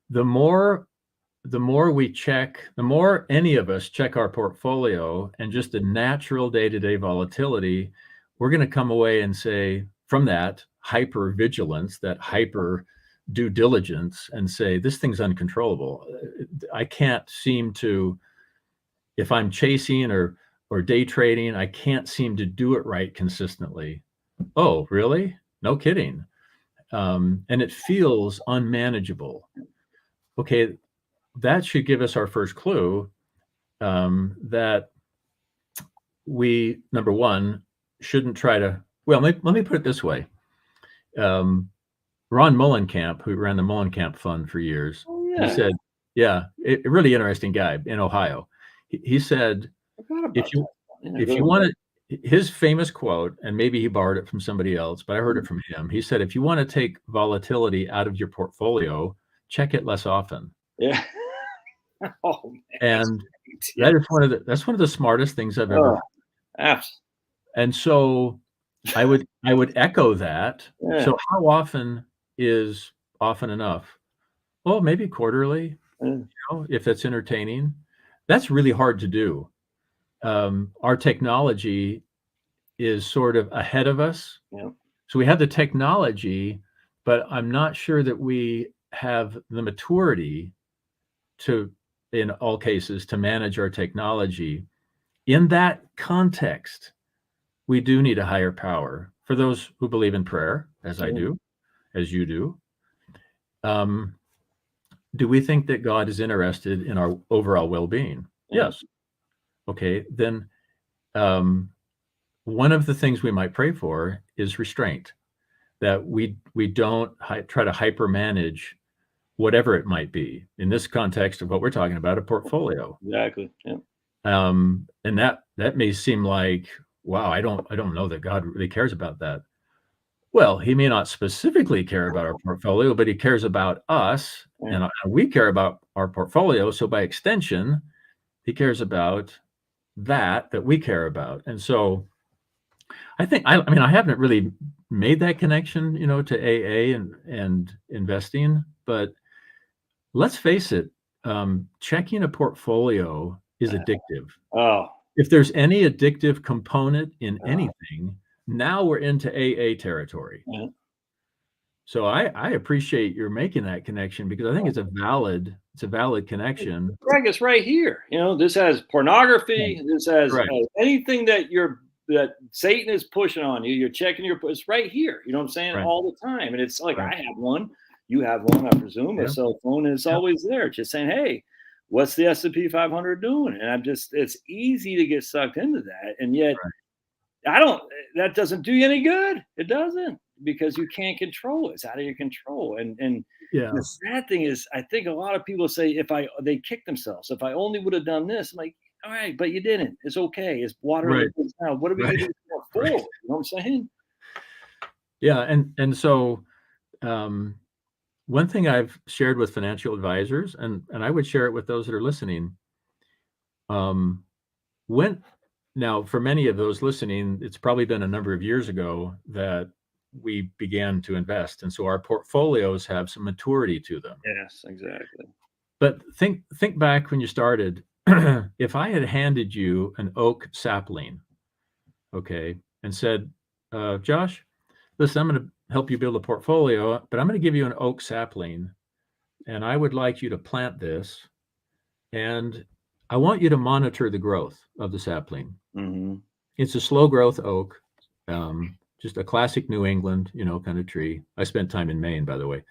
the more we check, the more any of us check our portfolio and just the natural day-to-day volatility, we're going to come away and say, from that hyper vigilance, that hyper due diligence, and say, this thing's uncontrollable. I can't seem to, if I'm chasing or day trading, I can't seem to do it right consistently. Oh, really? No kidding. And it feels unmanageable. Okay, that should give us our first clue, that we, number one, shouldn't try to, well, let me put it this way. Ron Mullenkamp, who ran the Mullenkamp Fund for years, he said, a really interesting guy in Ohio. He said, if you want to, his famous quote, and maybe he borrowed it from somebody else, but I heard it from him. He said, if you want to take volatility out of your portfolio, check it less often. Yeah. Oh, man, and that's one of the smartest things I've ever. Absolutely. And so I would echo that. Yeah. So how often is often enough? Well, maybe quarterly, if that's entertaining. That's really hard to do. Our technology is sort of ahead of us. Yeah. So we have the technology, but I'm not sure that we have the maturity to, in all cases, to manage our technology. In that context, we do need a higher power. For those who believe in prayer, as I do, as you do, do we think that God is interested in our overall well-being? Yes. Okay, then one of the things we might pray for is restraint, that we don't try to hyper manage whatever it might be. In this context of what we're talking about, a portfolio. Exactly. Yeah. And that may seem like, wow, I don't know that God really cares about that. Well, he may not specifically care about our portfolio, but he cares about us, and we care about our portfolio. So by extension, he cares about that we care about. And so I think, I haven't really made that connection, to AA and investing, but let's face it, checking a portfolio is addictive. Oh. If there's any addictive component in anything, now we're into AA territory. Yeah. So I appreciate your making that connection, because I think it's a valid connection. Greg, it's right here. This has pornography. This has anything that Satan is pushing on you. You're checking it's right here. You know what I'm saying? All the time. And it's like, I have one, you have one, I presume, a cell phone, and it's always there, just saying, hey, what's the S&P 500 doing? And it's easy to get sucked into that. And yet that doesn't do you any good. It doesn't, because you can't control it. It's out of your control. And the sad thing is, I think a lot of people say, they kick themselves. If I only would have done this, I'm like, all right, but you didn't. It's okay. It's water in the now. What are we going to do forward? You know what I'm saying? Yeah. And so one thing I've shared with financial advisors, and I would share it with those that are listening, now, for many of those listening, it's probably been a number of years ago that we began to invest. And so our portfolios have some maturity to them. Yes, exactly. But think back when you started. If I had handed you an oak sapling, okay, and said, Josh, listen, I'm going to help you build a portfolio, but I'm going to give you an oak sapling, and I would like you to plant this, and I want you to monitor the growth of the sapling. Mm-hmm. It's a slow growth oak, just a classic New England, kind of tree. I spent time in Maine, by the way.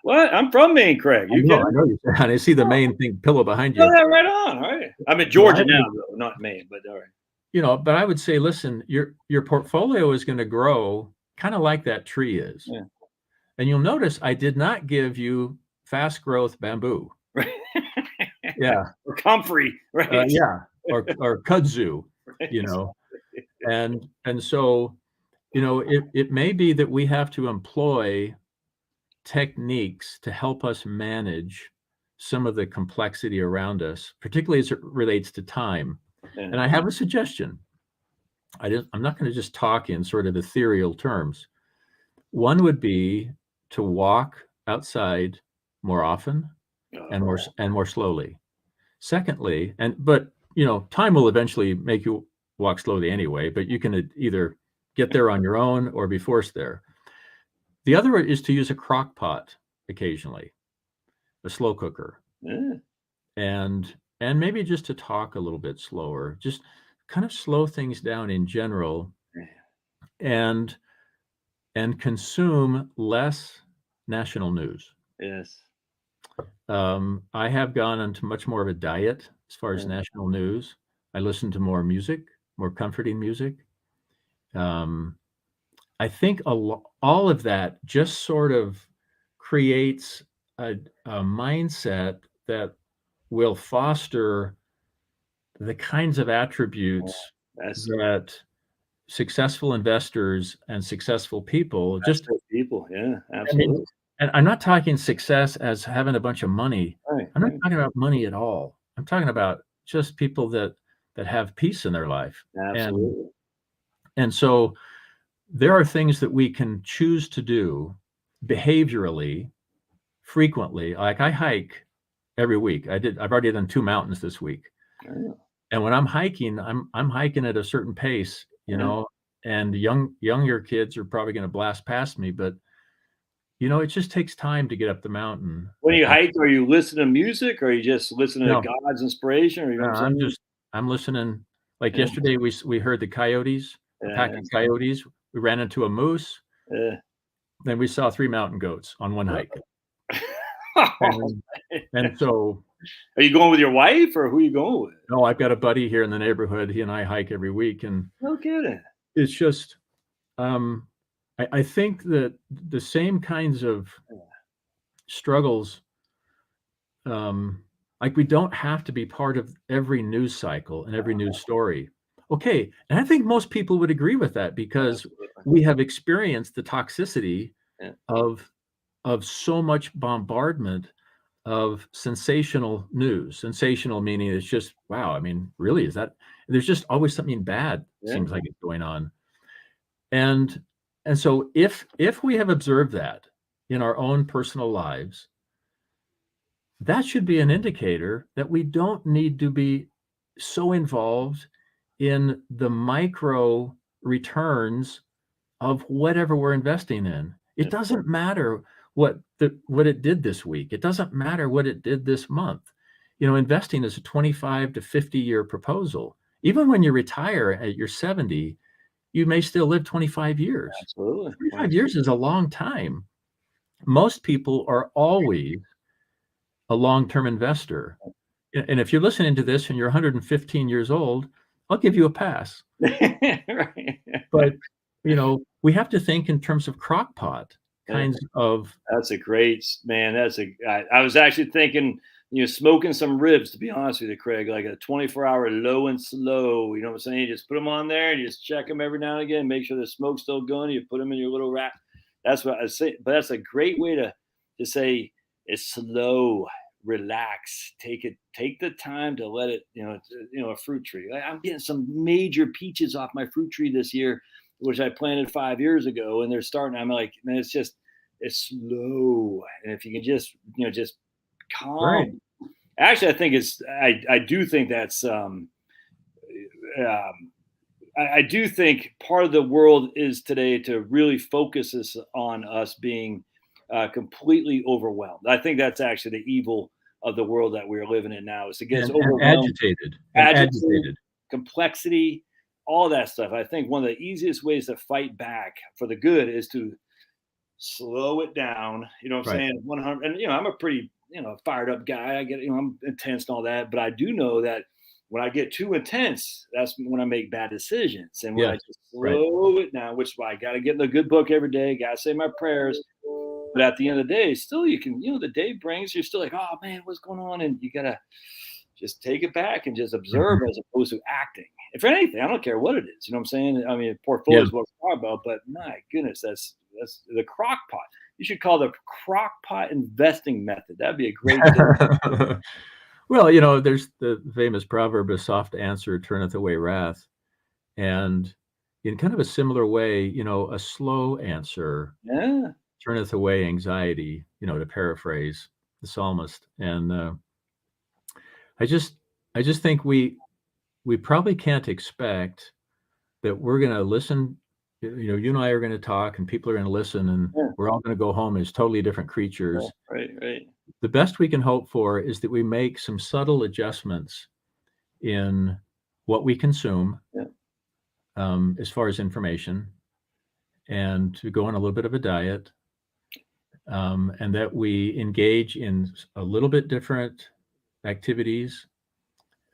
What? I'm from Maine, Craig. I know you. And I see the Maine pillow behind you. Yeah, right on. All right. I'm in Georgia now, though, not Maine, but all right. But I would say, listen, your portfolio is going to grow kind of like that tree is. Yeah. And you'll notice I did not give you fast growth bamboo. Right. Yeah. Or comfrey, right? Yeah. or kudzu, you know, and so, you know, it may be that we have to employ techniques to help us manage some of the complexity around us, particularly as it relates to time. Yeah. And I have a suggestion. I'm not going to just talk in sort of ethereal terms. One would be to walk outside more often and more slowly. Secondly, but you know, time will eventually make you walk slowly anyway, but you can either get there on your own or be forced there. The other is to use a crock pot occasionally, a slow cooker, Yeah. and maybe just to talk a little bit slower, just kind of slow things down in general, and consume less national news. Yes. I have gone into much more of a diet as far as national news. I listen to more music, more comforting music. I think all of that just sort of creates a mindset that will foster the kinds of attributes that successful investors and successful people just people. Yeah, I mean, absolutely. and I'm not talking success as having a bunch of money. Right, I'm not right. talking about money at all. I'm talking about just people that have peace in their life. Absolutely. And so there are things that we can choose to do behaviorally frequently. Like I hike every week. I've already done 2 mountains this week. Oh, And when I'm hiking, I'm hiking at a certain pace, you know, and younger kids are probably going to blast past me, but you know, it just takes time to get up the mountain. when you hike, are you listening to music, or are you just listening to No, God's inspiration, or you know what I'm saying? I'm listening. Like Yeah, yesterday, we heard the coyotes, a pack of coyotes. We ran into a moose. yeah. Then we saw 3 mountain goats on one hike. Oh, And so, are you going with your wife, or who are you going with? no, I've got a buddy here in the neighborhood. He and I hike every week, and No kidding. it's just, I think that the same kinds of struggles, like we don't have to be part of every news cycle and every news story. Okay, and I think most people would agree with that because we have experienced the toxicity Yeah. of so much bombardment of sensational news. Sensational meaning it's just, wow, I mean, really, is that there's just always something bad seems like it's going on. And so if we have observed that in our own personal lives, that should be an indicator that we don't need to be so involved in the micro returns of whatever we're investing in. It doesn't matter what it did this week. It doesn't matter what it did this month. You know, investing is a 25 to 50 year proposal. Even when you retire at your 70, you may still live 25 years. Absolutely. 25 years is a long time. Most people are always a long-term investor. And if you're listening to this and you're 115 years old, I'll give you a pass. Right. But, you know, we have to think in terms of crockpot kinds of. That's a great, man. I was actually thinking, you know, smoking some ribs, to be honest with you, Craig, like a 24-hour low and slow. You know what I'm saying? You just put them on there and you just check them every now and again, make sure the smoke's still going. You put them in your little rack. That's what I say. But that's a great way to say it's slow, relax, take the time to let it, a fruit tree. I'm getting some major peaches off my fruit tree this year, which I planted 5 years ago, and they're starting. I'm like, man, it's slow. And if you can just calm. Right. Actually, I think I do think that's, I do think part of the world is today to really focus this on us being completely overwhelmed. I think that's actually the evil of the world that we're living in now, is to get us overwhelmed, agitated, complexity, all that stuff. I think one of the easiest ways to fight back for the good is to slow it down. You know what I'm saying? 100. And I'm a pretty fired up guy. I get I'm intense and all that, but I do know that when I get too intense, that's when I make bad decisions. And when I just slow it down, which is why I got to get in the good book every day, got to say my prayers. But at the end of the day, still you can, the day brings, you're still like, oh man, what's going on? And you got to just take it back and just observe as opposed to acting. If anything, I don't care what it is. You know what I'm saying? I mean, portfolio is what we're talking about, but my goodness, that's the crock pot. You should call the crock pot investing method. That'd be a great thing. Well, there's the famous proverb, a soft answer turneth away wrath. And in kind of a similar way, a slow answer turneth away anxiety, to paraphrase the psalmist. And I just think we probably can't expect that we're going to listen. You and I are going to talk, and people are going to listen, and we're all going to go home as totally different creatures. Right. The best we can hope for is that we make some subtle adjustments in what we consume, as far as information, and to go on a little bit of a diet, and that we engage in a little bit different activities,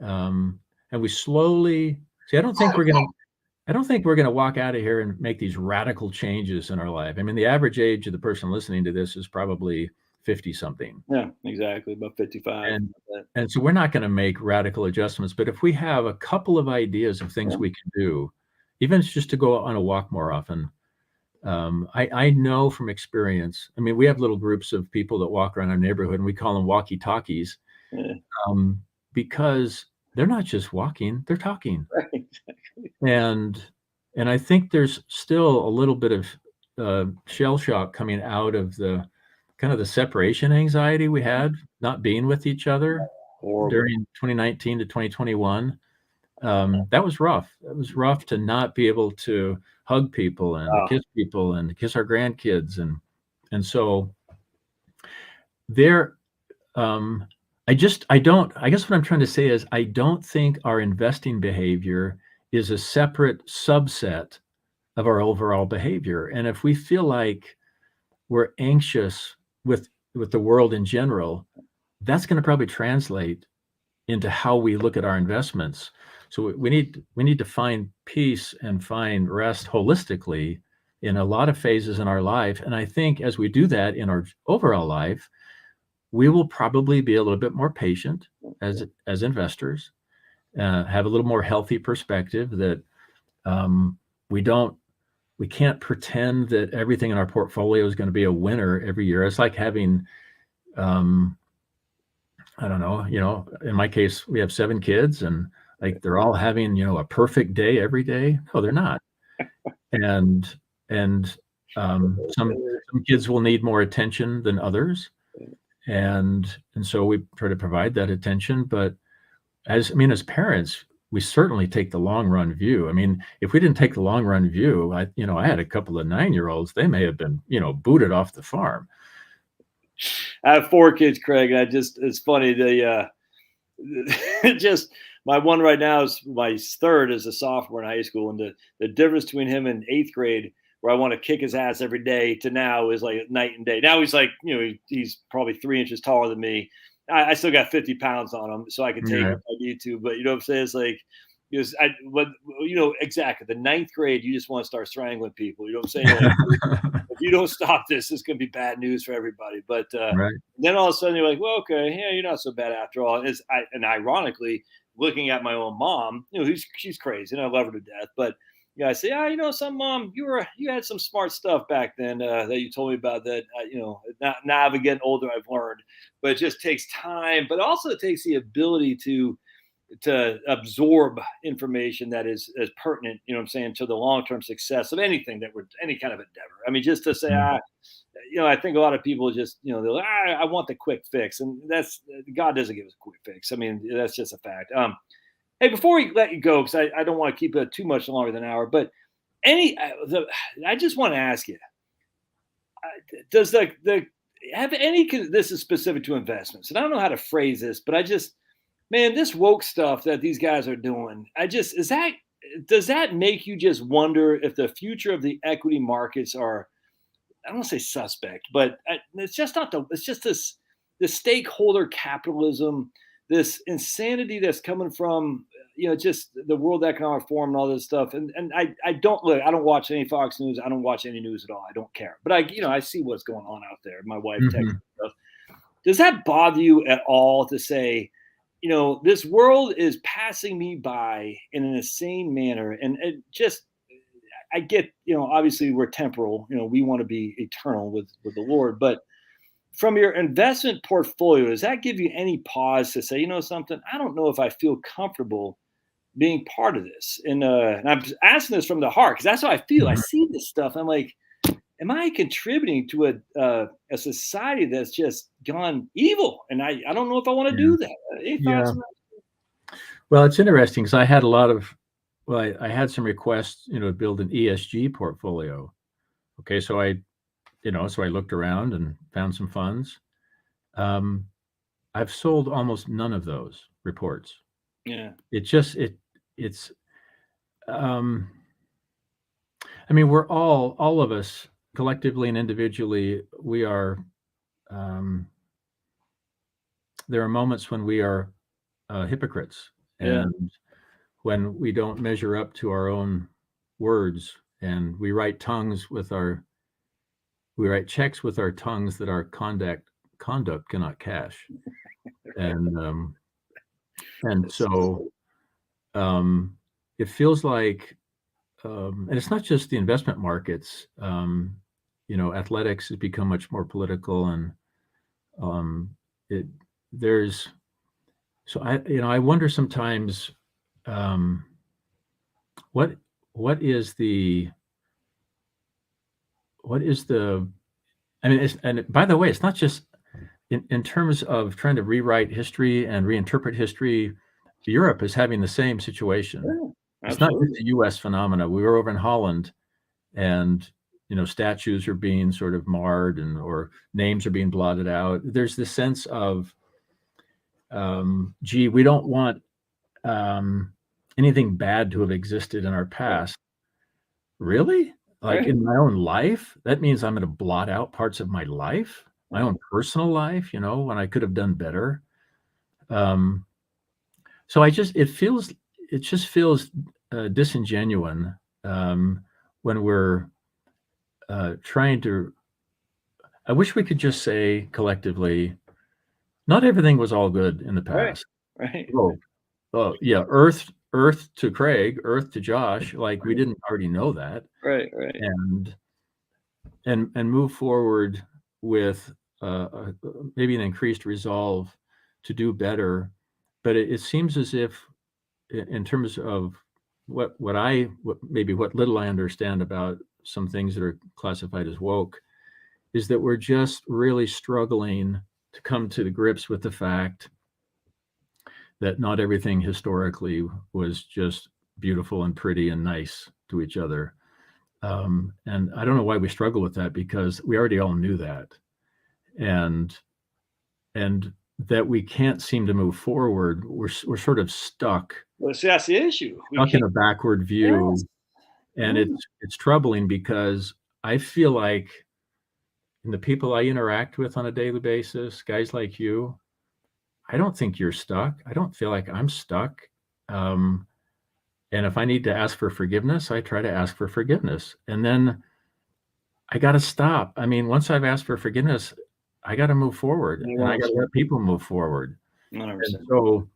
and we slowly see. I don't think we're going to walk out of here and make these radical changes in our life. I mean, the average age of the person listening to this is probably 50 something. Yeah, exactly. About 55. And so we're not going to make radical adjustments, but if we have a couple of ideas of things we can do, even if it's just to go on a walk more often. I know from experience, I mean, we have little groups of people that walk around our neighborhood, and we call them walkie-talkies, because they're not just walking, they're talking. Right, exactly. And I think there's still a little bit of shell shock coming out of the kind of the separation anxiety we had, not being with each other during 2019 to 2021. That was rough. It was rough to not be able to hug people and kiss people and kiss our grandkids. And so there, I guess what I'm trying to say is I don't think our investing behavior is a separate subset of our overall behavior. And if we feel like we're anxious with the world in general, that's going to probably translate into how we look at our investments. So we need to find peace and find rest holistically in a lot of phases in our life. And I think as we do that in our overall life, we will probably be a little bit more patient as investors, have a little more healthy perspective that we can't pretend that everything in our portfolio is going to be a winner every year. It's like having, I don't know, in my case, we have 7 kids, and like they're all having, a perfect day every day. No, they're not. And some kids will need more attention than others. And so we try to provide that attention. But as parents, we certainly take the long run view. I mean, if we didn't take the long run view, I had a couple of 9-year-olds, they may have been, booted off the farm. I have 4 kids, Craig. It's funny. They just my one right now is my third is a sophomore in high school, and the difference between him and 8th grade, where I want to kick his ass every day, to now is like night and day. Now he's like, he's probably 3 inches taller than me. I still got 50 pounds on him, so I can take it if I need to. But you know what I'm saying? It's like, exactly. The 9th grade, you just want to start strangling people. You know what I'm saying? Like, if you don't stop this, it's going to be bad news for everybody. But then all of a sudden you're like, well, okay, yeah, you're not so bad after all. And ironically, looking at my own mom, she's crazy, and I love her to death. But I say, some mom, you had some smart stuff back then that you told me about that. Now I'm getting older, I've learned, but it just takes time. But also it takes the ability to absorb information that is pertinent, to the long-term success of anything any kind of endeavor. I mean, just to say, I think a lot of people just, they're like, I want the quick fix. And God doesn't give us a quick fix. I mean, that's just a fact. Hey, before we let you go, because I don't want to keep it too much longer than an hour, but I just want to ask you, does have any, this is specific to investments, and I don't know how to phrase this, but man, this woke stuff that these guys are doing, does that make you just wonder if the future of the equity markets are, I don't want to say suspect, but it's just this stakeholder capitalism, this insanity that's coming from, just the World Economic Forum and all this stuff. And I don't watch any Fox News. I don't watch any news at all. I don't care. But I see what's going on out there. My wife texts stuff. Does that bother you at all to say, this world is passing me by in an insane manner. And it just, I get, obviously we're temporal, we want to be eternal with the Lord, but from your investment portfolio, does that give you any pause to say, something? I don't know if I feel comfortable being part of this. And I'm asking this from the heart because that's how I feel. I see this stuff. I'm like, am I contributing to a society that's just gone evil? And I don't know if I want to do that. Any thoughts on that? Well, it's interesting because I had I had some requests, to build an ESG portfolio. Okay, so I looked around and found some funds. I've sold almost none of those reports. Yeah. It's I mean, we're all of us collectively and individually, we are, there are moments when we are hypocrites, and when we don't measure up to our own words, and we write checks with our tongues that our conduct cannot cash. And so it feels like, and it's not just the investment markets. Athletics has become much more political, and I wonder sometimes, what is the I mean, and by the way, it's not just in terms of trying to rewrite history and reinterpret history. Europe is having the same situation. It's not just a U.S. phenomena. We were over in Holland, and statues are being sort of marred, or names are being blotted out. There's this sense of, we don't want anything bad to have existed in our past. Really? Like in my own life, that means I'm going to blot out parts of my life, my own personal life, when I could have done better. So it just feels disingenuous when we're trying to. I wish we could just say collectively, not everything was all good in the past. Right. Oh, yeah. Earth to Craig, Earth to Josh. Like, we didn't already know that. Right. And move forward with maybe an increased resolve to do better. But it seems as if, in terms of what little I understand about some things that are classified as woke, is that we're just really struggling to come to the grips with the fact that not everything historically was just beautiful and pretty and nice to each other. And I don't know why we struggle with that, because we already all knew that. And that we can't seem to move forward. We're sort of stuck. Well, see, that's the issue. Stuck in a backward view. Yes. And it's troubling, because I feel like, in the people I interact with on a daily basis, guys like you, I don't think you're stuck. I don't feel like I'm stuck. And if I need to ask for forgiveness, I try to ask for forgiveness. And then I got to stop. I mean, once I've asked for forgiveness, I got to move forward, and I got to let people move forward. 100%. And so,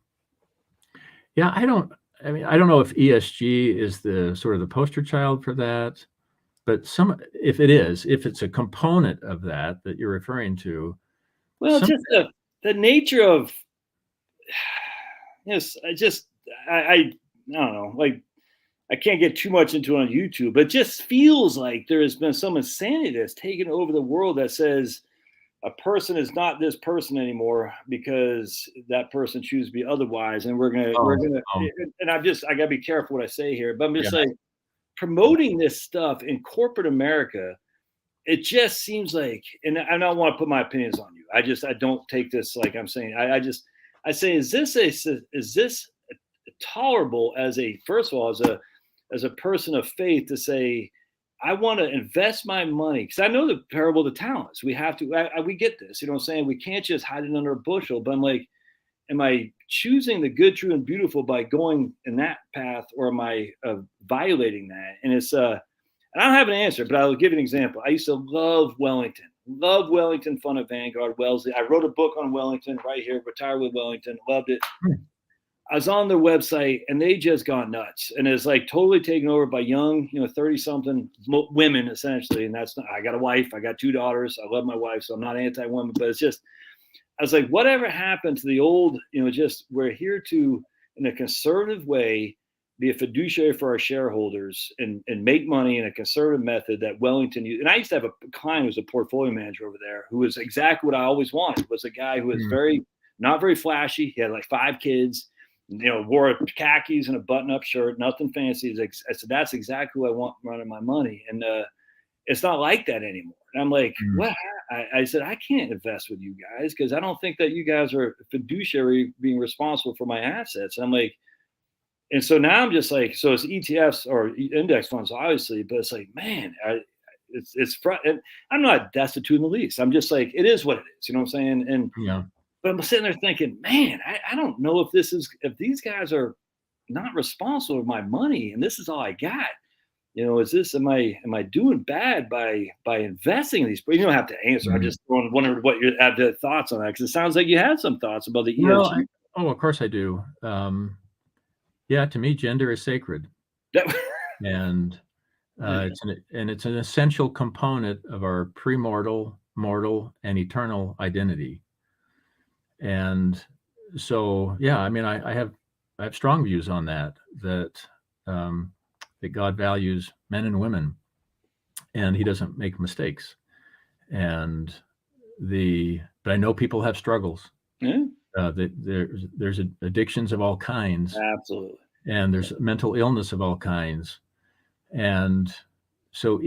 yeah, I don't know if ESG is the sort of the poster child for that, but if it's a component of that you're referring to. Well, just the nature of, yes, I don't know, like, I can't get too much into it on YouTube, but it just feels like there has been some insanity that's taken over the world that says a person is not this person anymore because that person chooses to be otherwise. And and I gotta be careful what I say here, but I'm just like, promoting this stuff in corporate America, it just seems like, and I don't want to put my opinions on you. I don't take this like I'm saying. I say, is this tolerable first of all, as a person of faith, to say, I want to invest my money, because I know the parable of the talents. We have to, we get this, you know what I'm saying? We can't just hide it under a bushel. But I'm like, am I choosing the good, true, and beautiful by going in that path, or am I violating that? And it's, and I don't have an answer, but I'll give you an example. I used to love Wellington. Love Wellington, fun at Vanguard, Wellesley. I wrote a book on Wellington right here, Retire with Wellington. Loved it. I was on their website and they just gone nuts. And it's like totally taken over by young, 30 something women essentially. And that's not, I got a wife, I got 2 daughters. I love my wife, so I'm not anti-women, but it's just, I was like, whatever happened to the old, just we're here to, in a conservative way, be a fiduciary for our shareholders and make money in a conservative method that Wellington used. And I used to have a client who was a portfolio manager over there who was exactly what I always wanted, was a guy who was not very flashy. He had like 5 kids, wore khakis and a button-up shirt, nothing fancy. I said, that's exactly what I want running my money. And it's not like that anymore. And I'm like, what? I said, I can't invest with you guys because I don't think that you guys are fiduciary being responsible for my assets. And I'm like, and so now I'm just like, so it's ETFs or index funds, obviously, but it's like, man, it's and I'm not destitute in the least. I'm just like, it is what it is. You know what I'm saying? And but I'm sitting there thinking, man, I don't know if these guys are not responsible for my money and this is all I got. Is this, am I doing bad by investing in these? But you don't have to answer. I just wondered what you have the thoughts on that, because it sounds like you had some thoughts about the ESG. Of course I do. To me, gender is sacred, and it's an essential component of our premortal, mortal, and eternal identity. And so, I have strong views on that God values men and women, and He doesn't make mistakes. But I know people have struggles. There's addictions of all kinds. Absolutely. And there's mental illness of all kinds. And so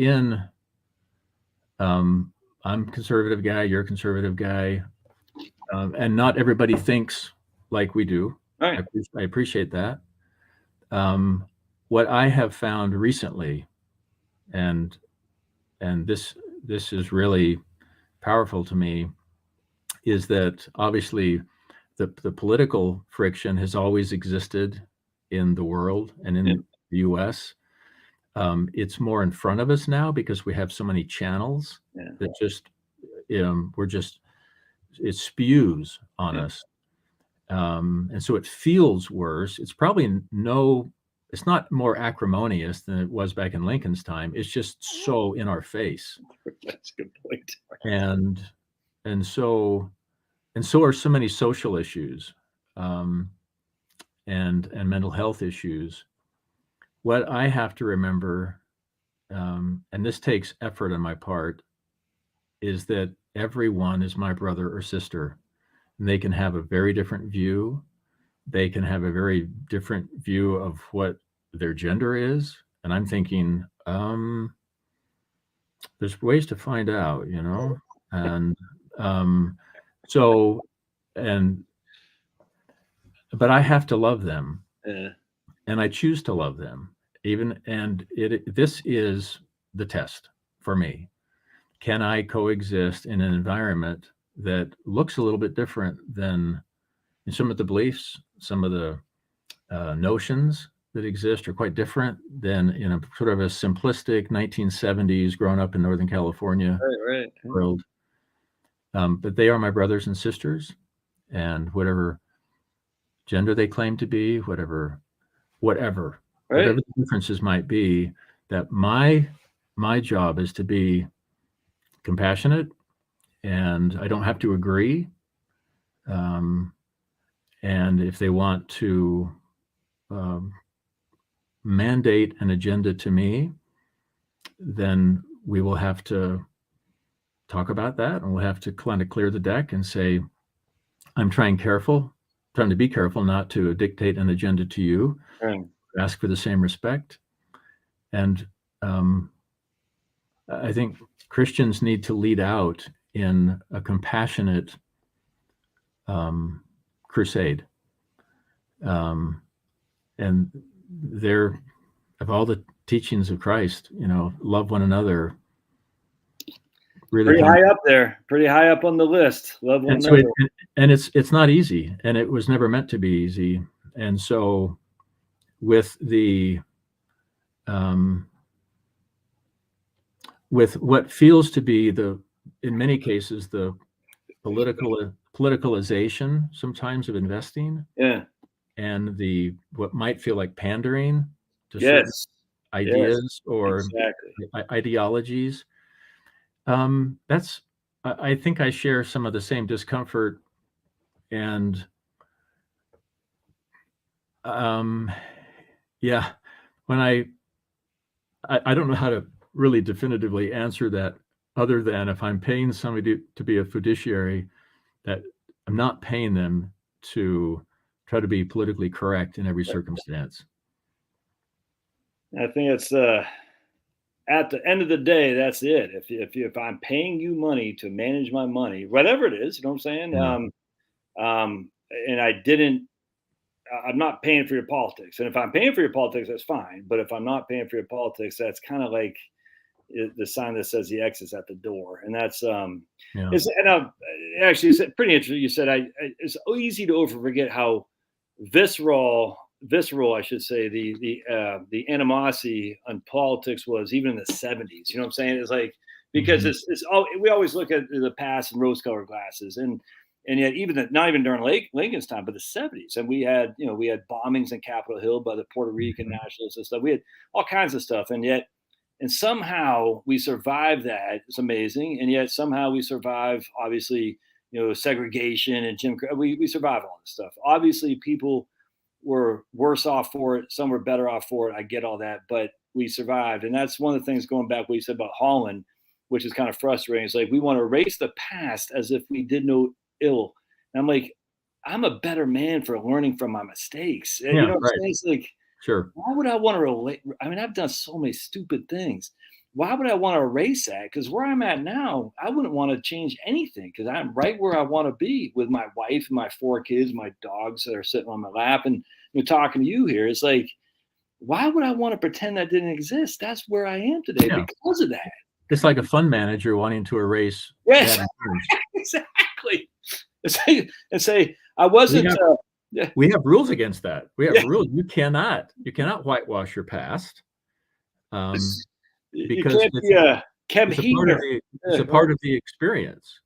I'm a conservative guy, you're a conservative guy, and not everybody thinks like we do. Right. I appreciate that. What I have found recently, and this is really powerful to me, is that obviously the political friction has always existed in the world and in the US. It's more in front of us now because we have so many channels that just, it spews on us. And so it feels worse. It's probably it's not more acrimonious than it was back in Lincoln's time. It's just so in our face. That's a good point. And so are so many social issues, and mental health issues. What I have to remember, and this takes effort on my part, is that everyone is my brother or sister. And they can have a very different view. They can have a very different view of what their gender is. And I'm thinking, there's ways to find out, and but I have to love them, and I choose to love them this is the test for me. Can I coexist in an environment that looks a little bit different than some of the beliefs, some of the notions that exist are quite different than in a sort of a simplistic 1970s growing up in Northern California world. But they are my brothers and sisters, and whatever gender they claim to be, whatever the differences might be, that my job is to be compassionate, and I don't have to agree. And if they want to mandate an agenda to me, then we will have to talk about that, and we'll have to kind of clear the deck and say, I'm trying to be careful not to dictate an agenda to you. Ask for the same respect. And I think Christians need to lead out in a compassionate crusade. And of all the teachings of Christ, love one another. Really pretty high up on the list. Love one another. And it's not easy, and it was never meant to be easy. And so with with what feels to be the in many cases, the politicalization sometimes of investing Yeah. and the what might feel like pandering to certain Yes. Yes. ideas or Exactly. ideologies. That's I think I share some of the same discomfort and yeah, when I don't know how to really definitively answer that other than if I'm paying somebody to be a fiduciary, that I'm not paying them to try to be politically correct in every circumstance. I think it's at the end of the day, that's it. If I'm paying you money to manage my money, whatever it is, you know what I'm saying? Yeah. And I didn't. I'm not paying for your politics. And if I'm paying for your politics, that's fine. But if I'm not paying for your politics, that's kind of like the sign that says the exit's at the door. And that's Yeah. it's and actually it's pretty interesting. You said it's easy to forget how visceral, I should say, the animosity on politics was even in the 70s. You know what I'm saying? It's like because Mhm. it's all we always look at the past in rose-colored glasses, and yet even not even during Lincoln's time, but the 70s, and we had bombings in Capitol Hill by the Puerto Rican Mhm. nationalists and stuff. We had all kinds of stuff, and somehow we survived that. It's amazing, and yet somehow we survive. Obviously, segregation and Jim Crow. We survive all this stuff. Obviously, people were worse off for it. Some were better off for it. I get all that, but we survived. And that's one of the things going back what you said about Holland, which is kind of frustrating. It's like we want to erase the past as if we did no ill. And I'm like, I'm a better man for learning from my mistakes. You Yeah, know what I'm right. saying? It's like, Sure. why would I want to relate? I mean, I've done so many stupid things. Why would I want to erase that? Because where I'm at now, I wouldn't want to change anything because I'm right where I want to be with my wife and my 4 kids, my dogs that are sitting on my lap, and talking to you here. It's like, why would I want to pretend that didn't exist? That's where I am today Yeah. because of that. It's like a fund manager wanting to erase Yes, bad returns. exactly. And say I wasn't. We have rules against that. We have Yeah. rules. You cannot whitewash your past. You Because can't be a Kem it's a part of Heater. the experience.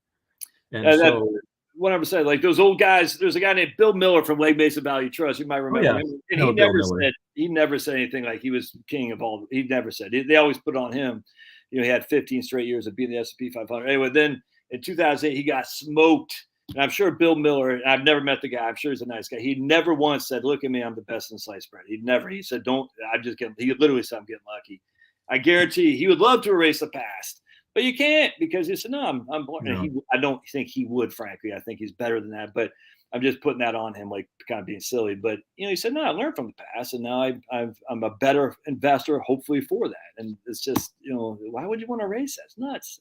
And That so 100%. Like those old guys. There's a guy named Bill Miller from Lake Mesa Valley Trust. You might remember yeah. him. And No, Bill Miller. he never said anything like he was king of all. He never said. They always put on him. He had 15 straight years of being the S&P 500. Anyway, then in 2008 he got smoked. And I'm sure Bill Miller. I've never met the guy. I'm sure he's a nice guy. He never once said, "Look at me, I'm the best in sliced bread." He said, "Don't." I'm just getting. He literally said, "I'm getting lucky." I guarantee he would love to erase the past. But you can't because he said, "No, I'm born." No. And I don't think he would, frankly. I think he's better than that. But I'm just putting that on him, like kind of being silly. But he said, "No, I learned from the past, and now I'm a better investor, hopefully for that." And it's just, why would you want to erase that? It's nuts.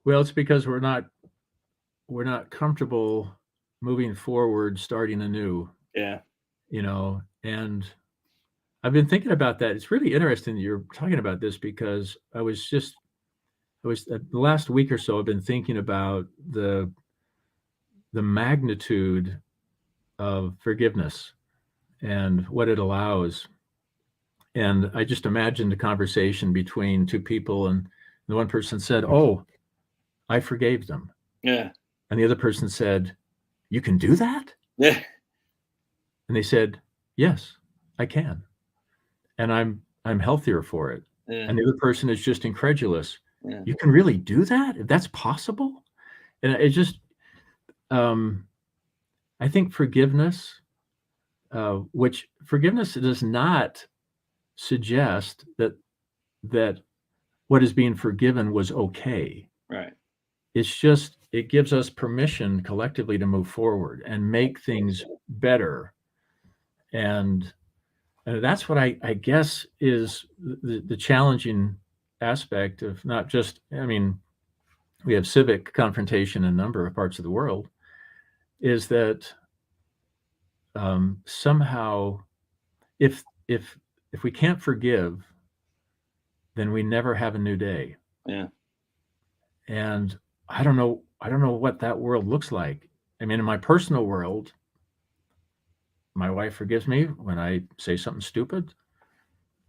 Well, it's because we're not comfortable moving forward, starting anew. Yeah. And I've been thinking about that. It's really interesting that you're talking about this because the last week or so, I've been thinking about the magnitude of forgiveness and what it allows. And I just imagined a conversation between two people, and the one person said, "Oh, I forgave them." Yeah. And the other person said, "You can do that?" Yeah. And they said, "Yes, I can. And I'm healthier for it." Yeah. And the other person is just incredulous. Yeah. You can really do that? If that's possible? And it just, I think forgiveness, which forgiveness does not suggest that what is being forgiven was okay. Right. It's just it gives us permission collectively to move forward and make things better. And that's what I guess is the challenging aspect of not just, I mean, we have civic confrontation in a number of parts of the world, is that somehow if we can't forgive, then we never have a new day. Yeah. And I don't know what that world looks like. I mean, in my personal world, my wife forgives me when I say something stupid.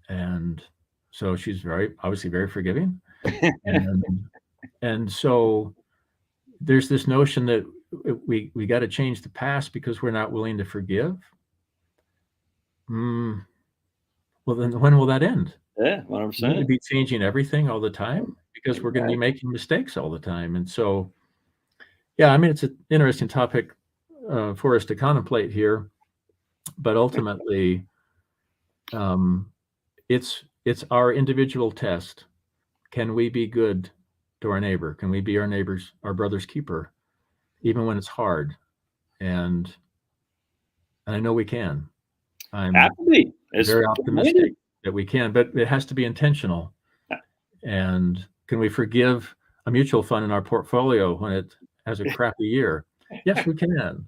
And so she's obviously very forgiving. And And so there's this notion that we got to change the past because we're not willing to forgive. Well, then when will that end? Yeah, We're going to 100%. be changing everything all the time because we're going to be making mistakes all the time. And so, yeah, I mean, it's an interesting topic for us to contemplate here, but ultimately, it's our individual test. Can we be good to our neighbor? Can we be our brother's keeper, even when it's hard? And I know we can. I'm very optimistic that we can, but it has to be intentional. And can we forgive a mutual fund in our portfolio when it has a crappy year? Yes, we can.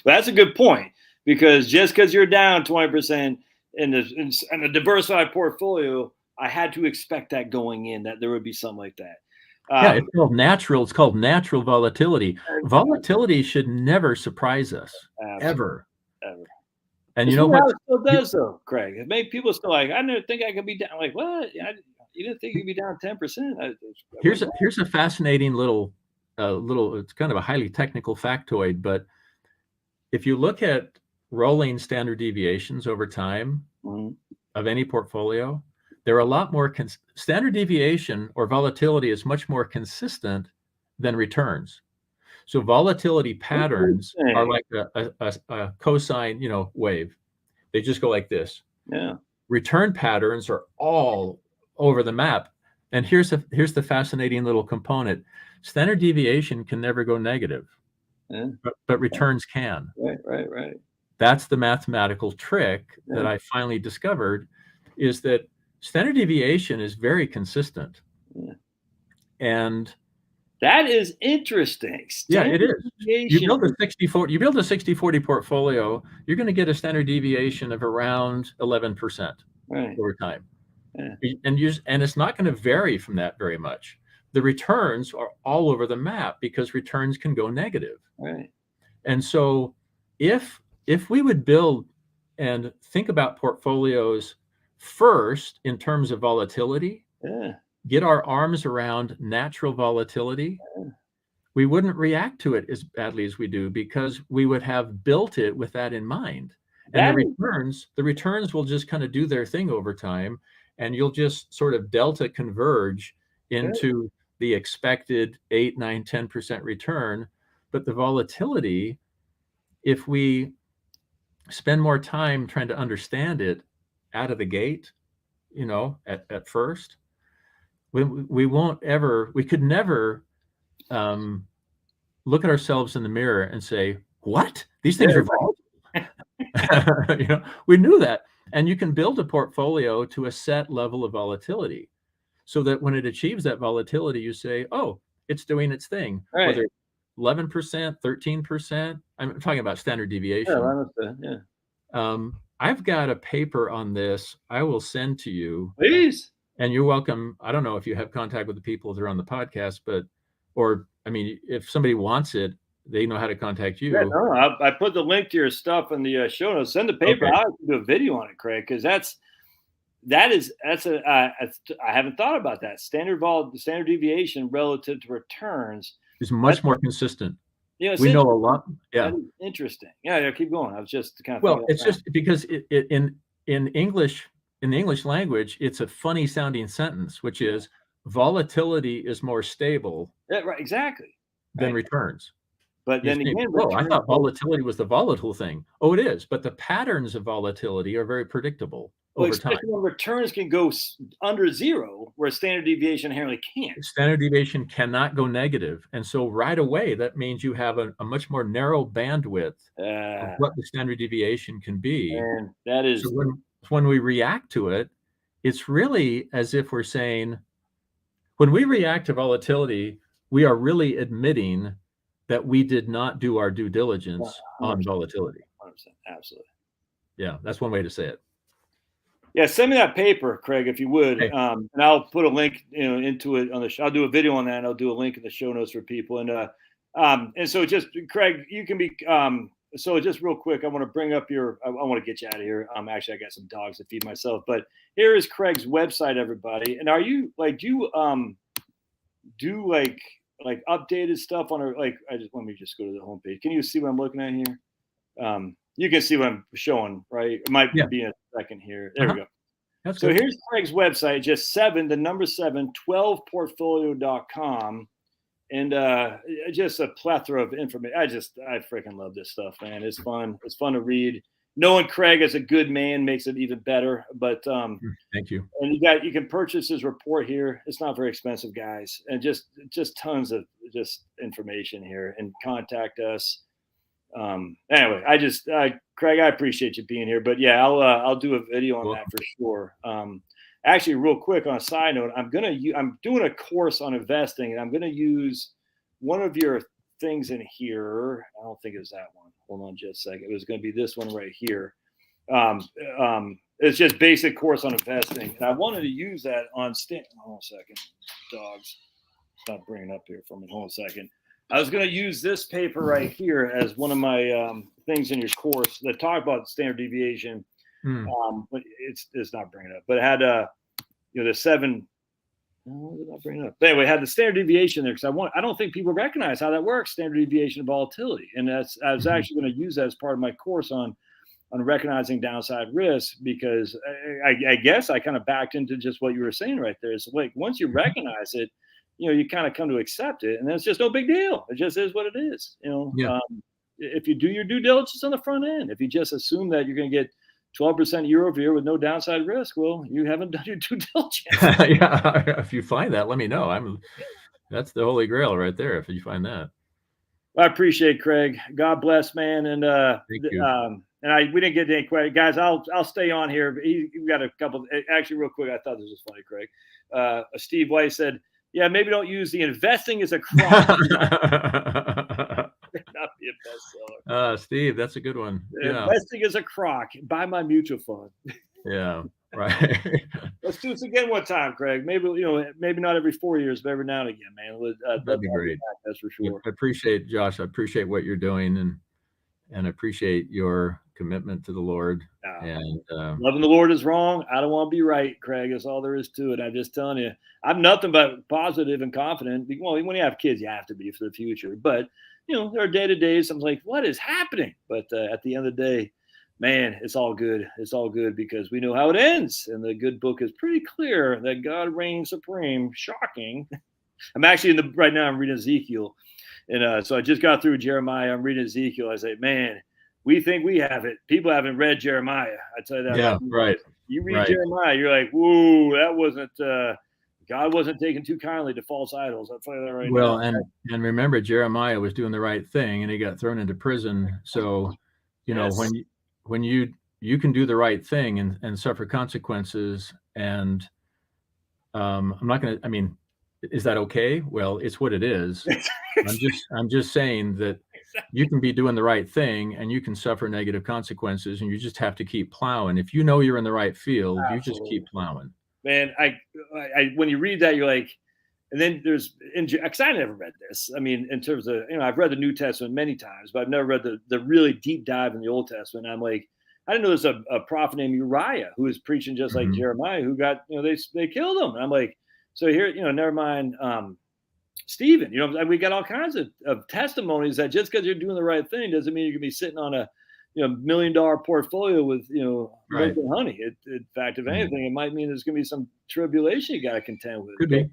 That's a good point, because just because you're down 20% in a diversified portfolio, I had to expect that going in, that there would be something like that. Yeah, it's called natural. It's called natural volatility. Volatility should never surprise us, ever. And you know what? It still does, though, Craig. It made people still like, I never think I could be down. Like, what? You didn't think you'd be down 10%? Here's a fascinating little. It's kind of a highly technical factoid, but if you look at rolling standard deviations over time of any portfolio, there are a lot more standard deviation or volatility is much more consistent than returns. So volatility patterns are like a cosine, wave. They just go like this. Yeah. Return patterns are all over the map. And here's the fascinating little component. Standard deviation can never go negative, but returns can. Right. That's the mathematical trick that I finally discovered, is that standard deviation is very consistent. And that is interesting. It is. You build a 60-40 portfolio, you're going to get a standard deviation of around 11% over time. And it's not going to vary from that very much. The returns are all over the map because returns can go negative. And so if we would build and think about portfolios first in terms of volatility, get our arms around natural volatility, we wouldn't react to it as badly as we do, because we would have built it with that in mind. And the returns will just kind of do their thing over time, and you'll just sort of delta converge into the expected 8, 9, 10% return. But the volatility, if we spend more time trying to understand it out of the gate, at first, we could never look at ourselves in the mirror and say, what? These things are volatile. We knew that. And you can build a portfolio to a set level of volatility, so that when it achieves that volatility, you say, oh, it's doing its thing. Whether 11%, 13%, I'm talking about standard deviation. I've got a paper on this I will send to you. Please. And you're welcome. I don't know if you have contact with the people that are on the podcast, if somebody wants it, they know how to contact you. Yeah, no, I put the link to your stuff in the show notes. Send the paper. Okay. I'll do a video on it, Craig, because I haven't thought about that. Standard deviation relative to returns is much more consistent. We know a lot. Yeah, that is interesting. Yeah, keep going. I was just kind of it's just because in English, in the English language, it's a funny sounding sentence, which is volatility is more stable. Exactly. Than returns. But then again, I thought volatility was the volatile thing. Oh, it is. But the patterns of volatility are very predictable over time. When returns can go under zero, where standard deviation inherently can't. Standard deviation cannot go negative. And so right away, that means you have a much more narrow bandwidth of what the standard deviation can be. And that is... So when we react to it, it's really as if we're saying, when we react to volatility, we are really admitting that we did not do our due diligence on volatility. 100%, absolutely. Yeah, that's one way to say it. Yeah, send me that paper, Craig, if you would, okay. And I'll put a link, into it on the show. I'll do a video on that, and I'll do a link in the show notes for people. And so, just Craig, you can be. So just real quick, I want to bring up I want to get you out of here. Actually, I got some dogs to feed myself, but here is Craig's website, everybody. And are you do like updated stuff on her. Like, let me just go to the homepage. Can you see what I'm looking at here? You can see what I'm showing, right? It might Yeah. be in a second here. There we go. That's So good. here's Craig's website, just 12portfolio.com. And just a plethora of information. I freaking love this stuff, man. It's fun. It's fun to read. Knowing Craig as a good man makes it even better. But Thank you. and you can purchase his report here. It's not very expensive, guys, and just tons of just information here. And contact us. Anyway, Craig, I appreciate you being here. But yeah, I'll do a video on that for sure. Actually, real quick on a side note, I'm doing a course on investing, and I'm gonna use one of your things in here. I don't think it was that one. Hold on just a second. It was gonna be this one right here. It's just basic course on investing, and I wanted to use that on hold on a second, dogs. Stop bringing up here for me. Hold on a second. I was going to use this paper right here as one of my things in your course that talk about standard deviation. But it's not bringing it up. But it had the 7. No, it's not bringing it up. But anyway, it had the standard deviation there because I don't think people recognize how that works, standard deviation and volatility. And I was actually going to use that as part of my course on recognizing downside risk, because I guess I kind of backed into just what you were saying right there. It's like once you recognize it, you kind of come to accept it, and then it's just no big deal. It just is what it is. If you do your due diligence on the front end, if you just assume that you're going to get 12% year over year with no downside risk, well, you haven't done your due diligence. Yeah, if you find that, let me know. That's the holy grail right there. If you find that, I appreciate it, Craig. God bless, man. And thank you. We didn't get to any questions, guys. I'll stay on here. We got a couple. Actually, real quick, I thought this was funny, Craig. Steve White said, "Yeah, maybe don't use the investing as a crop." Not be a bestseller. Steve, that's a good one. Yeah. Investing as a crock. Buy my mutual fund. Yeah, right. Let's do this again one time, Craig. Maybe maybe not every 4 years, but every now and again, man. That'd be great. That's for sure. I appreciate, Josh. I appreciate what you're doing, and appreciate your commitment to the Lord. And loving the Lord is wrong. I don't want to be right, Craig. That's all there is to it. I'm just telling you, I'm nothing but positive and confident. Well, when you have kids, you have to be for the future. But there are day-to-days I'm like, what is happening? But at the end of the day, man, it's all good. It's all good because we know how it ends. And the good book is pretty clear that God reigns supreme. Shocking. I'm actually right now I'm reading Ezekiel. And so I just got through Jeremiah. I'm reading Ezekiel. I say, man, we think we have it. People haven't read Jeremiah. I tell you that. Yeah, right. You read Jeremiah, you're like, whoa, that wasn't God wasn't taking too kindly to false idols. I'll tell you that right now. Well, and remember, Jeremiah was doing the right thing, and he got thrown into prison. So, when you can do the right thing and suffer consequences, and I'm not going to. I mean, is that okay? Well, it's what it is. I'm just saying that you can be doing the right thing and you can suffer negative consequences, and you just have to keep plowing. If you know you're in the right field, you just keep plowing. Man, I when you read that, you're like, and then there's, because I never read this. I mean, in terms of, I've read the New Testament many times, but I've never read the really deep dive in the Old Testament. I'm like, I didn't know there's a prophet named Uriah who was preaching just like Jeremiah, who got, they killed him. And I'm like, so here, never mind Stephen, we got all kinds of testimonies that just because you're doing the right thing doesn't mean you're gonna be sitting on a $1 million portfolio with milk and honey. In fact, if anything, it might mean there's gonna be some tribulation you got to contend with. Could be.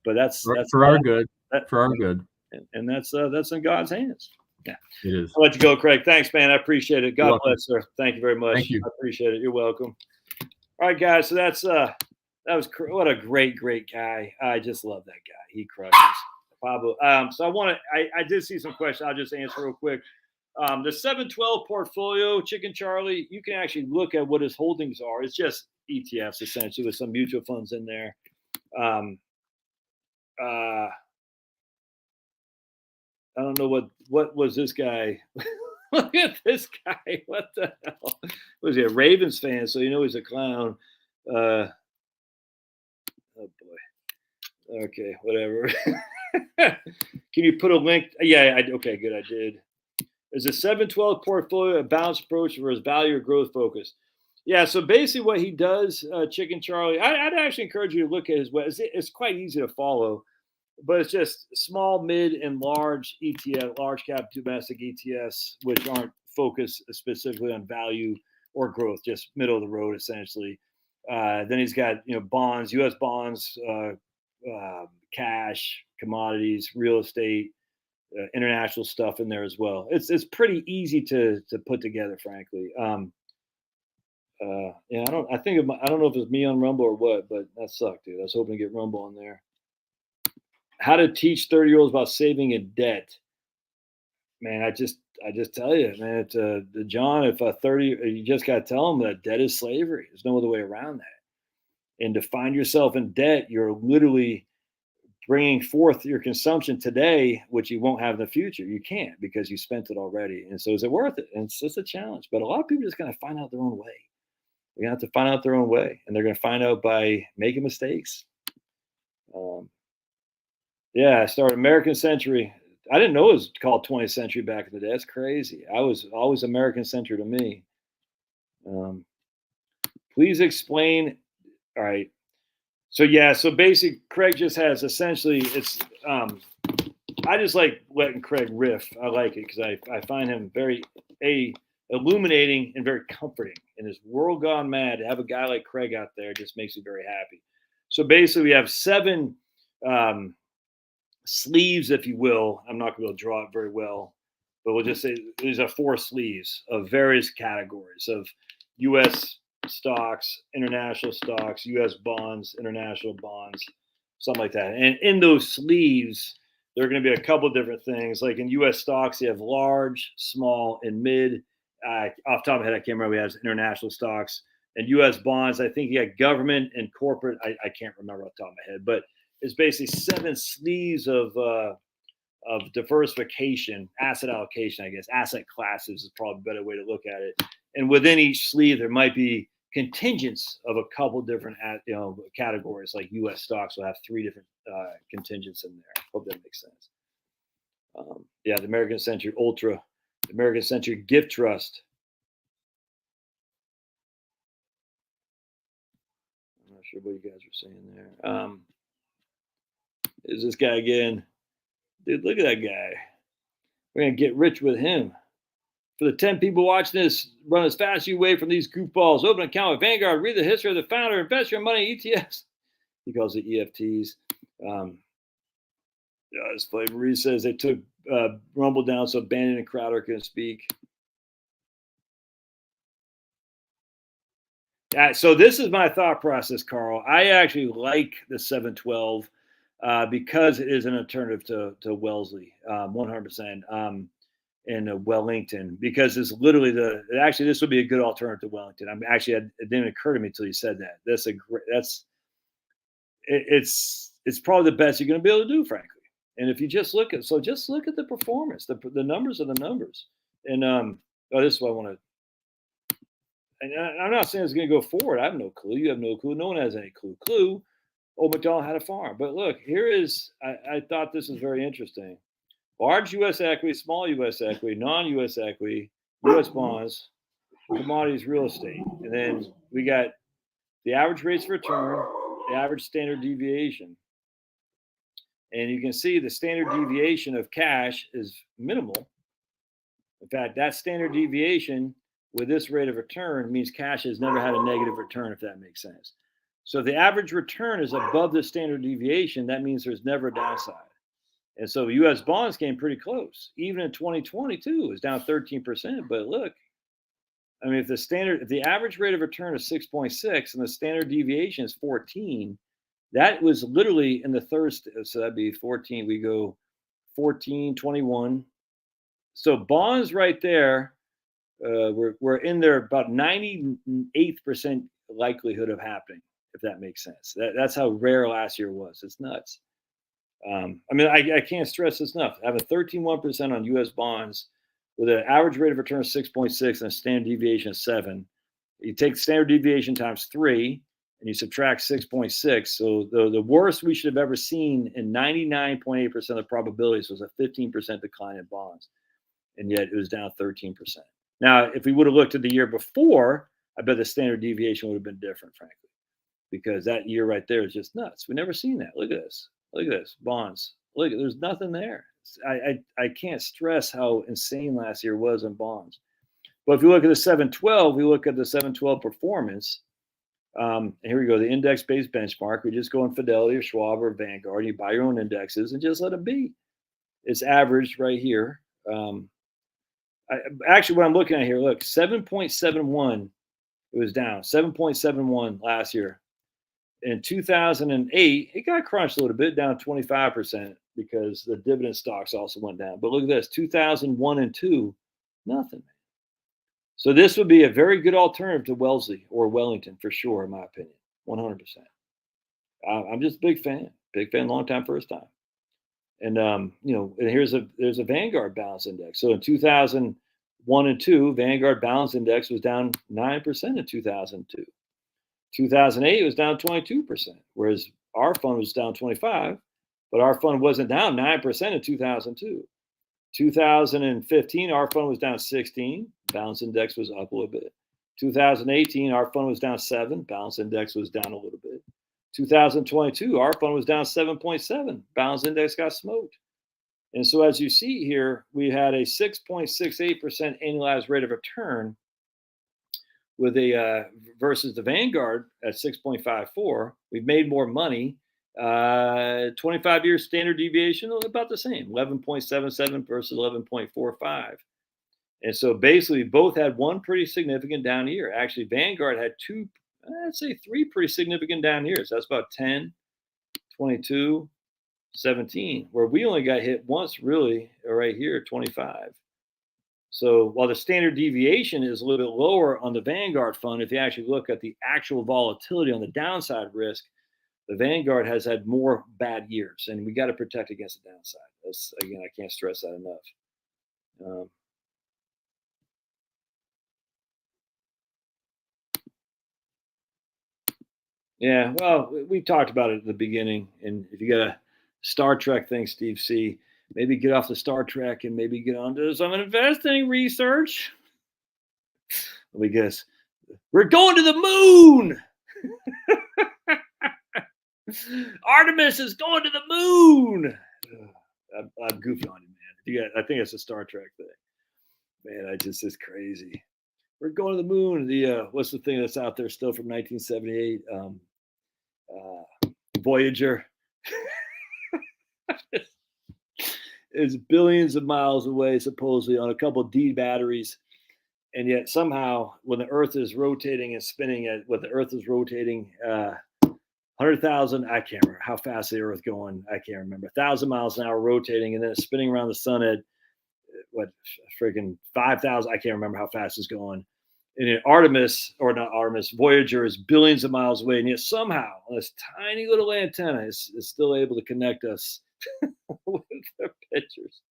But that's for our good. For our good. And that's in God's hands. Yeah, it is. I'll let you go, Craig. Thanks, man. I appreciate it. God bless, sir. Thank you very much. Thank you. I appreciate it. You're welcome. All right, guys. So that was what a great guy. I just love that guy. He crushes. Pablo. So I did see some questions. I'll just answer real quick. The 712 portfolio, Chicken Charlie, you can actually look at what his holdings are. It's just ETFs essentially with some mutual funds in there. I don't know what was this guy. Look at this guy. What the hell? Was he a Ravens fan? So he's a clown. Oh boy. Okay, whatever. Can you put a link? Yeah, okay, good. I did. Is a 712 portfolio a balanced approach versus value or growth focus? Yeah, so basically what he does, Chicken Charlie, I'd actually encourage you to look at his web. It's quite easy to follow. but it's just small, mid, and large ETF, large cap domestic ETFs, which aren't focused specifically on value or growth, just middle of the road essentially. Then he's got bonds, U.S. bonds, cash, commodities, real estate, international stuff in there as well. It's pretty easy to put together, frankly. Yeah, I don't know if it's me on Rumble or what, but that sucked, dude. I was hoping to get Rumble on there. How to teach 30-year-olds about saving in debt. Man, I just tell you, man, it's John, if a 30, you just got to tell them that debt is slavery. There's no other way around that. And to find yourself in debt, you're literally bringing forth your consumption today, which you won't have in the future. You can't because you spent it already. And so is it worth it? And it's just a challenge. But a lot of people are just going to find out their own way. They're going to have to find out their own way. And they're going to find out by making mistakes. Yeah, I started American Century. I didn't know it was called 20th Century back in the day. That's crazy. I was always American Century to me. Please explain. All right. So yeah, so basically Craig just has essentially it's I just like letting Craig riff. I like it because I find him very illuminating and very comforting. In this world gone mad, to have a guy like Craig out there just makes me very happy. So basically we have 7 sleeves, if you will. I'm not going to be able to draw it very well, but we'll just say these are 4 sleeves of various categories of U.S. stocks, international stocks, U.S. bonds, international bonds, something like that. And in those sleeves, there are going to be a couple of different things. Like in U.S. stocks, you have large, small, and mid. Off the top of my head, I can't remember. We have international stocks and U.S. bonds. I think you got government and corporate. I can't remember off the top of my head, but it's basically 7 sleeves of diversification, asset allocation, I guess. Asset classes is probably a better way to look at it. And within each sleeve, there might be contingents of a couple different categories. Like U.S. stocks will have 3 different contingents in there. Hope that makes sense. Yeah, the American Century Ultra, the American Century Gift Trust. I'm not sure what you guys are saying there. Is this guy again? Dude, look at that guy. We're going to get rich with him. For the 10 people watching this, run as fast as you away from these goofballs. Open an account with Vanguard. Read the history of the founder. Invest your money in ETFs. He calls it EFTs. This Flavor says they took Rumble down so Bannon and Crowder couldn't speak. So this is my thought process, Carl. I actually like the 712 because it is an alternative to Wellesley, 100%. And Wellington, because it's literally this would be a good alternative to Wellington. It didn't occur to me until you said that. It's probably the best you're going to be able to do, frankly. And if you just look at the performance, the numbers are the numbers. And this is what I want to. And I'm not saying it's going to go forward. I have no clue. You have no clue. No one has any clue. Old McDonald had a farm. But look, here is. I thought this was very interesting. Large U.S. equity, small U.S. equity, non-U.S. equity, U.S. bonds, commodities, real estate. And then we got the average rates of return, the average standard deviation. And you can see the standard deviation of cash is minimal. In fact, that standard deviation with this rate of return means cash has never had a negative return, if that makes sense. So if the average return is above the standard deviation, that means there's never a downside. And so U.S. bonds came pretty close. Even in 2022, it was down 13%. But look, I mean, if the average rate of return is 6.6 and the standard deviation is 14, that was literally in the third. So that'd be 14. We go 14, 21. So bonds right there, we're in there about 98% likelihood of happening, if that makes sense. That's how rare last year was. It's nuts. I can't stress this enough. Having 13.1% on U.S. bonds with an average rate of return of 6.6 and a standard deviation of 7. You take standard deviation times 3 and you subtract 6.6. So the worst we should have ever seen in 99.8% of the probabilities was a 15% decline in bonds. And yet it was down 13%. Now, if we would have looked at the year before, I bet the standard deviation would have been different, frankly, because that year right there is just nuts. We've never seen that. Look at this. Look at this bonds. Look, there's nothing there. I can't stress how insane last year was in bonds. But if you look at the 712, we look at the 712 performance. Here we go, the index-based benchmark. We just go in Fidelity or Schwab or Vanguard. You buy your own indexes and just let it be. It's averaged right here. Actually, what I'm looking at here, look, 7.71. It was down 7.71 last year. In 2008, it got crunched a little bit, down 25% because the dividend stocks also went down. But look at this, 2001 and 2, nothing. So this would be a very good alternative to Wellesley or Wellington for sure, in my opinion, 100%. I'm just a big fan, long time, first time. And and there's a Vanguard Balance Index. So in 2001 and 2, Vanguard Balance Index was down 9% in 2002. 2008 was down 22%, whereas our fund was down 25, but our fund wasn't down 9% in 2002. 2015, our fund was down 16. Balance index was up a little bit. 2018, our fund was down 7. Balance index was down a little bit. 2022, our fund was down 7.7. Balance index got smoked. And so as you see here, we had a 6.68% annualized rate of return with a versus the Vanguard at 6.54. We've made more money. 25-year standard deviation about the same, 11.77 versus 11.45. And so basically both had one pretty significant down year. Actually, Vanguard had two, I'd say three pretty significant down years. That's about 10, 22, 17, where we only got hit once really right here, 25. So while the standard deviation is a little bit lower on the Vanguard fund, if you actually look at the actual volatility on the downside risk, the Vanguard has had more bad years, and we got to protect against the downside. That's, again, I can't stress that enough. Yeah, well, we talked about it at the beginning, and if you got a Star Trek thing, Steve C, maybe get off the Star Trek and maybe get onto some investing research. Let me guess. We're going to the moon. Artemis is going to the moon. I'm goofy on you, man. I think it's a Star Trek thing. Man, it's crazy. We're going to the moon. The what's the thing that's out there still from 1978? Voyager. Is billions of miles away, supposedly, on a couple of D batteries. And yet somehow, when the Earth is rotating and spinning at what the Earth is rotating, 100,000, I can't remember how fast the Earth going. I can't remember. 1,000 miles an hour rotating, and then it's spinning around the sun at what freaking 5,000. I can't remember how fast it's going. And in Artemis, or not Artemis, Voyager is billions of miles away, and yet somehow this tiny little antenna is still able to connect us with their pictures.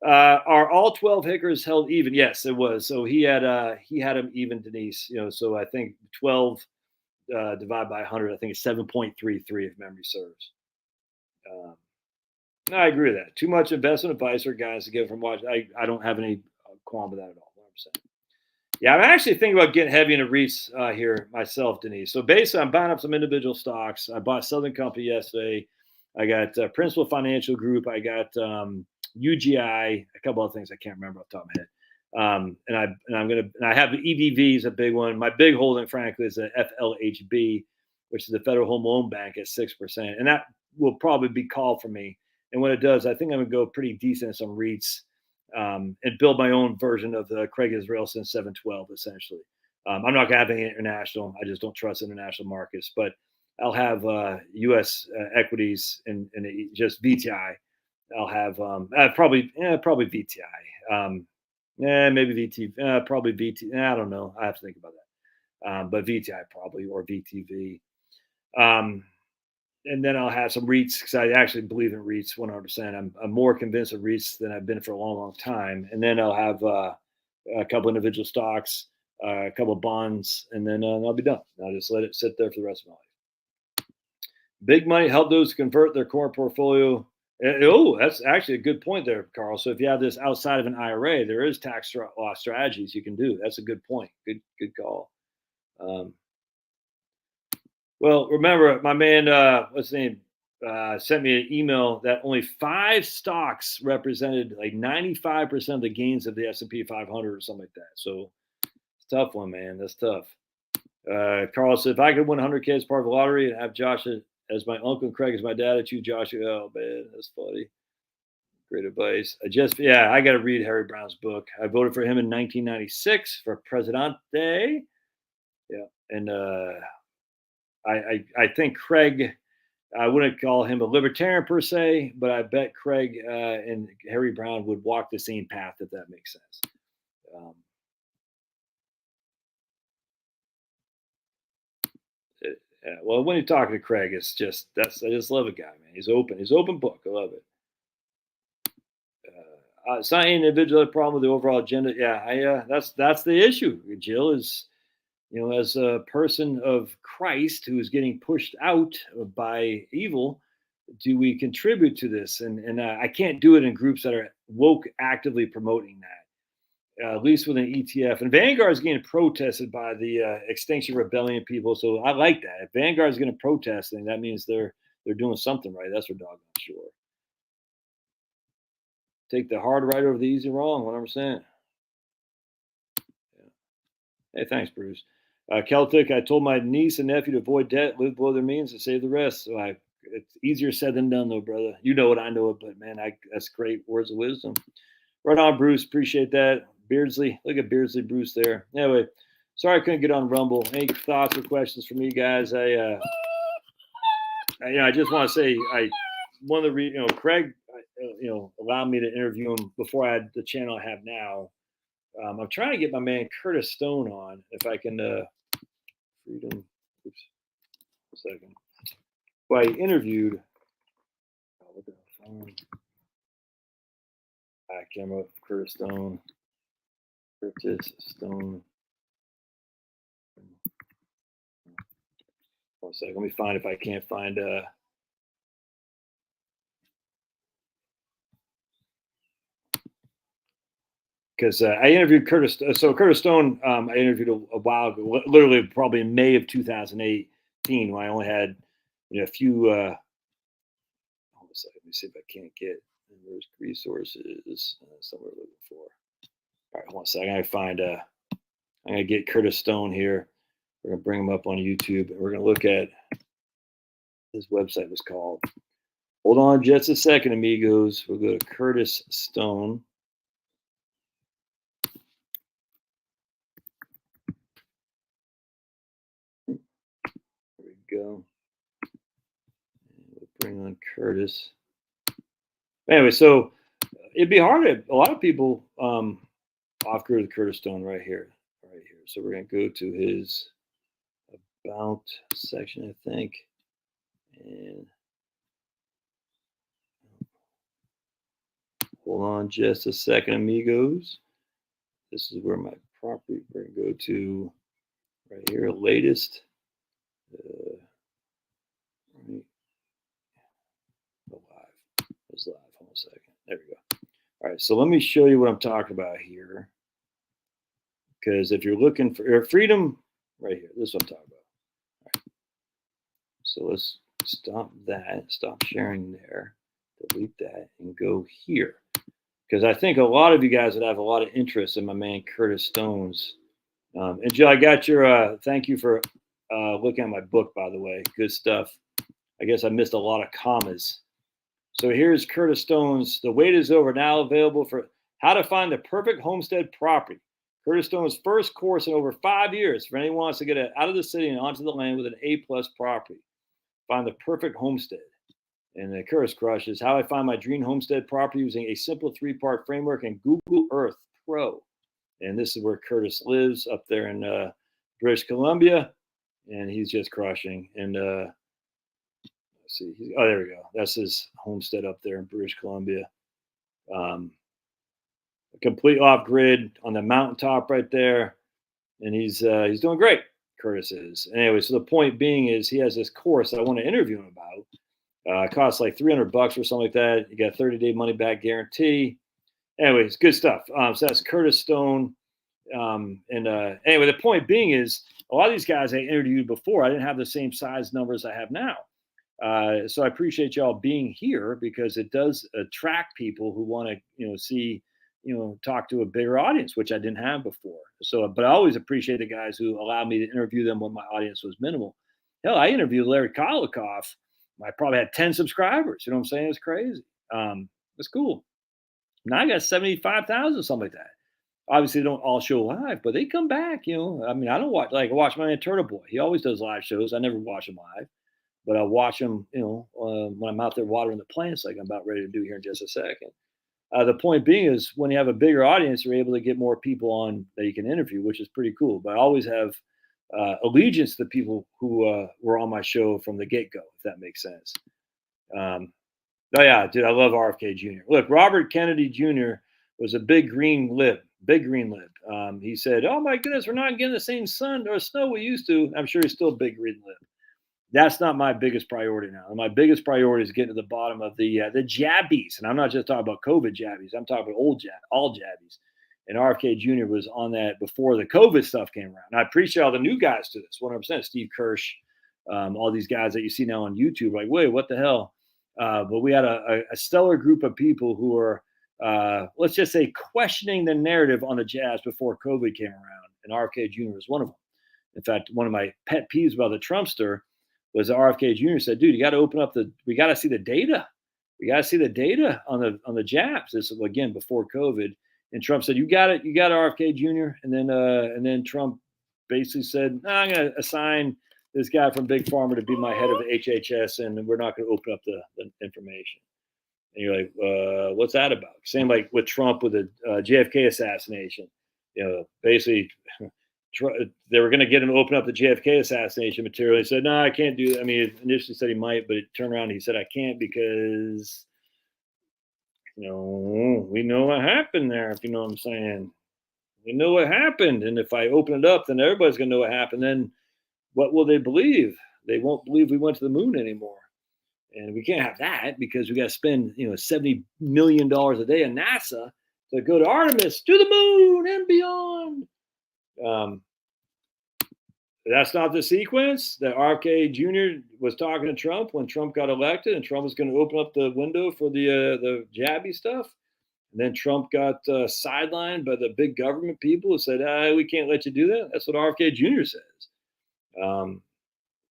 Are all 12 Hickers held even? Yes, it was. So he had them even, Denise. So I think 12 divided by 100, I think it's 7.33 if memory serves. No, I agree with that. Too much investment advice or guys to give from watch. I don't have any qualm with that at all. 100%. Yeah, I'm actually thinking about getting heavy into REITs here myself, Denise. So basically, I'm buying up some individual stocks. I bought Southern Company yesterday. I got Principal Financial Group. I got UGI, a couple of things I can't remember off the top of my head. And I have the EDVs, a big one. My big holding, frankly, is the FLHB, which is the Federal Home Loan Bank at 6%. And that will probably be called for me. And when it does, I think I'm going to go pretty decent in some REITs and build my own version of the Craig Israelsen 712, essentially. I'm not going to have any international. I just don't trust international markets. But I'll have U.S. equities and just VTI. I'll have probably VTI. Maybe VT. Probably VT. I don't know. I have to think about that. But VTI probably, or VTV. And then I'll have some REITs because I actually believe in REITs 100%. I'm more convinced of REITs than I've been for a long, long time. And then I'll have a couple individual stocks, a couple of bonds, and then I'll be done. I'll just let it sit there for the rest of my life. Big money help those convert their core portfolio. Oh, that's actually a good point there, Carl. So if you have this outside of an IRA, there is tax loss strategies you can do. That's a good point. Good call. Well, remember my man, what's his name? sent me an email that only 5 stocks represented like 95% of the gains of the S&P 500 or something like that. So it's a tough one, man. That's tough. Carl said, if I could win 100K as part of the lottery and have Josh as my uncle and Craig as my dad, I'd choose Josh. Oh, man, that's funny. Great advice. I got to read Harry Brown's book. I voted for him in 1996 for Presidente. Yeah. And I think Craig, I wouldn't call him a libertarian per se, but I bet Craig and Harry Brown would walk the same path, if that makes sense. Well, when you're talking to Craig, it's just I just love a guy, man. He's open book. I love it. It's not an individual problem with the overall agenda. Yeah, that's the issue. Jill is, as a person of Christ who is getting pushed out by evil, do we contribute to this? And I can't do it in groups that are woke actively promoting that. At least with an ETF. And Vanguard is getting protested by the Extinction Rebellion people. So I like that. If Vanguard is going to protest, then that means they're doing something right. That's for doggone sure. Take the hard right over the easy wrong, 100%. Yeah. Hey, thanks, Bruce. Celtic, I told my niece and nephew to avoid debt, live below their means, and save the rest. So it's easier said than done, though, brother. You know it, I know it, but man, that's great words of wisdom. Right on, Bruce. Appreciate that. Beardsley, look at Beardsley Bruce there. Anyway, sorry I couldn't get on Rumble. Any thoughts or questions for me, guys? I just want to say one of the Craig, allowed me to interview him before I had the channel I have now. I'm trying to get my man Curtis Stone on if I can. Freedom. Oops. A second. Well, I interviewed. Oh, look at the phone. Camera. Curtis Stone. Curtis Stone. 1 second. Let me find if I can't find. Because I interviewed Curtis. So Curtis Stone, I interviewed a while ago, literally probably in May of 2018, when I only had a few. Hold on a second. Let me see if I can't get. There's resources somewhere looking for. All right, hold on a second. I find. I'm gonna get Curtis Stone here. We're gonna bring him up on YouTube, and we're gonna look at. His website was called. Hold on just a second, amigos. We'll go to Curtis Stone. Go. We'll bring on Curtis. Anyway, so it'd be hard. A lot of people off grid with Curtis Stone right here. So we're gonna go to his about section, I think, and hold on just a second, amigos. This is where my property. We're gonna go to right here, latest. Live. Hold on a second. There we go. All right, so let me show you what I'm talking about here. Because if you're looking for freedom, right here, this is what I'm talking about. All right. So let's stop that, stop sharing there, delete that, and go here. Because I think a lot of you guys would have a lot of interest in my man Curtis Stone's. And Jill, I got your thank you for looking at my book, by the way. Good stuff. I guess I missed a lot of commas. So here's Curtis Stone's The Wait Is Over, now available for how to find the perfect homestead property. Curtis Stone's first course in over 5 years for anyone who wants to get out of the city and onto the land with an A+ property. Find the perfect homestead. And the Curtis Crush is how I find my dream homestead property using a simple 3-part framework and Google Earth Pro. And this is where Curtis lives, up there in British Columbia. And he's just crushing. And let's see. Oh, there we go. That's his homestead up there in British Columbia. Complete off grid on the mountaintop right there, and he's doing great. Curtis is. Anyway, so the point being is he has this course I want to interview him about. It costs like $300 or something like that. You got 30-day money back guarantee. Anyway, it's good stuff. So that's Curtis Stone. Anyway, the point being is a lot of these guys I interviewed before, I didn't have the same size numbers I have now. So I appreciate y'all being here because it does attract people who want to, see, talk to a bigger audience, which I didn't have before. So, but I always appreciate the guys who allow me to interview them when my audience was minimal. Hell, I interviewed Larry Kolikoff. I probably had 10 subscribers. You know what I'm saying? It's crazy. It's cool. Now I got 75,000, something like that. Obviously, they don't all show live, but they come back. I mean, I don't watch, I watch my man Turtle Boy. He always does live shows. I never watch him live, but I watch him, when I'm out there watering the plants, like I'm about ready to do here in just a second. The point being is when you have a bigger audience, you're able to get more people on that you can interview, which is pretty cool. But I always have allegiance to the people who were on my show from the get go, if that makes sense. Oh yeah, dude, I love RFK Jr. Look, Robert Kennedy Jr. was a big green lib. He said, "Oh my goodness, we're not getting the same sun or snow we used to." I'm sure he's still a big green lib. That's not my biggest priority now. My biggest priority is getting to the bottom of the jabbies, and I'm not just talking about COVID jabbies. I'm talking about all jabbies. And RFK Jr. was on that before the COVID stuff came around. And I appreciate all the new guys to this, 100%. Steve Kirsch, all these guys that you see now on YouTube, like, wait, what the hell? But we had a stellar group of people who were, let's just say, questioning the narrative on the jabs before COVID came around. And RFK Jr. was one of them. In fact, one of my pet peeves about the Trumpster was that RFK Jr. said, dude, you got to open up we got to see the data. We got to see the data on the jabs. This is, again, before COVID. And Trump said, you got it, RFK Jr. And then Trump basically said, I'm going to assign this guy from Big Pharma to be my head of the HHS, and we're not going to open up the information. And you're like, what's that about? Same like with Trump with the JFK assassination. Basically, they were going to get him to open up the JFK assassination material. He said, no, I can't do that. I mean, he initially said he might, but it turned around and he said, I can't because, we know what happened there, if you know what I'm saying. We know what happened. And if I open it up, then everybody's going to know what happened. Then what will they believe? They won't believe we went to the moon anymore. And we can't have that because we got to spend, $70 million a day in NASA to go to Artemis, to the moon and beyond. That's not the sequence that RFK Jr. was talking to Trump when Trump got elected, and Trump was going to open up the window for the jabby stuff. And then Trump got sidelined by the big government people who said, we can't let you do that. That's what RFK Jr. says.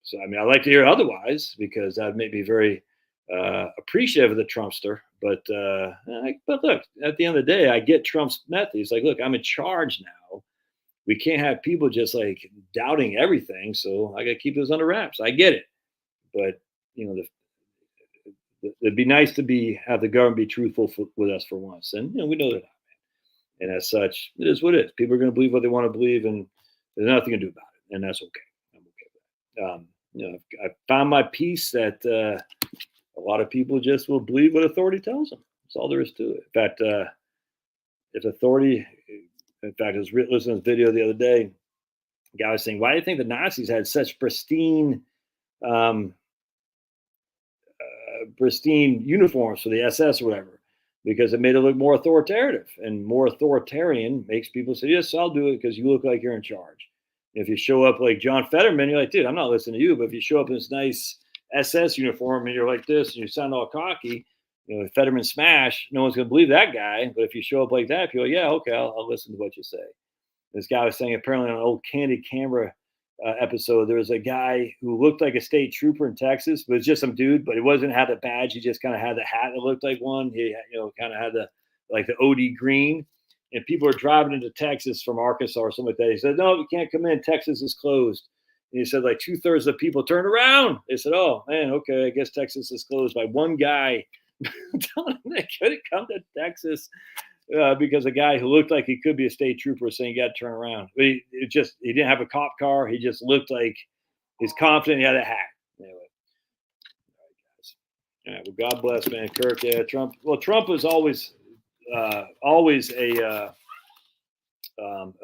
So, I mean, I like to hear otherwise because that made me very appreciative of the Trumpster. But look, at the end of the day, I get Trump's method. He's like, look, I'm in charge now. We can't have people just like doubting everything. So I got to keep those under wraps. I get it. But, it'd be nice to have the government be truthful with us for once. And, we know that. And as such, it is what it is. People are going to believe what they want to believe, and there's nothing to do about it. And that's okay. I'm okay with that. I found my peace that a lot of people just will believe what authority tells them. That's all there is to it. In fact, if authority, I was listening to this video the other day. The guy was saying, why do you think the Nazis had such pristine uniforms for the SS or whatever? Because it made it look more authoritative, and more authoritarian makes people say, yes, I'll do it because you look like you're in charge. If you show up like John Fetterman, you're like, dude, I'm not listening to you. But if you show up in this nice SS uniform and you're like this and you sound all cocky, Fetterman smash, no one's going to believe that guy. But if you show up like that, people are like, yeah, okay, I'll listen to what you say. This guy was saying apparently on an old Candid Camera episode, there was a guy who looked like a state trooper in Texas, but it's just some dude, but it wasn't had the badge. He just kind of had the hat that looked like one. He, kind of had the OD green. And people are driving into Texas from Arkansas or something like that. He said, no, you can't come in. Texas is closed. And he said, like 2/3 of the people turned around. They said, oh, man, okay, I guess Texas is closed by one guy telling them they couldn't come to Texas because a guy who looked like he could be a state trooper was saying you got to turn around. But he didn't have a cop car. He just looked like he's confident he had a hat. Anyway. All right, well, God bless, man. Kirk, yeah, Trump. Well, Trump was always a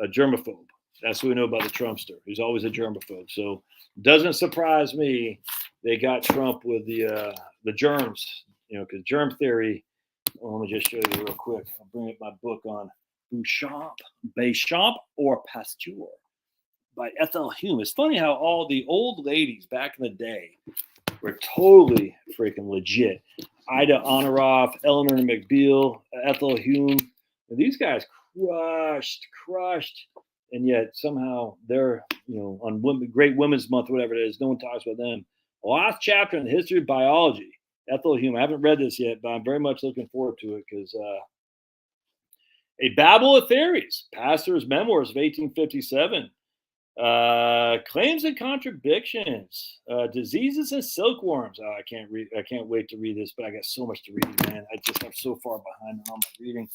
germaphobe. That's what we know about the Trumpster. He's always a germaphobe. So it doesn't surprise me they got Trump with the germs, because germ theory. Well, let me just show you real quick. I'll bring up my book on Béchamp or Pasteur by Ethel Hume. It's funny how all the old ladies back in the day were totally freaking legit. Ida Honoraff, Eleanor McBeal, Ethel Hume. These guys crushed, and yet somehow they're, on Great Women's Month, whatever it is, no one talks about them. The last chapter in the history of biology, Ethel Hume. I haven't read this yet, but I'm very much looking forward to it because A Babel of Theories, Pastor's Memoirs of 1857. Claims and contradictions, diseases and silkworms. Oh, I can't wait to read this, but I got so much to read, man. I'm so far behind on my reading.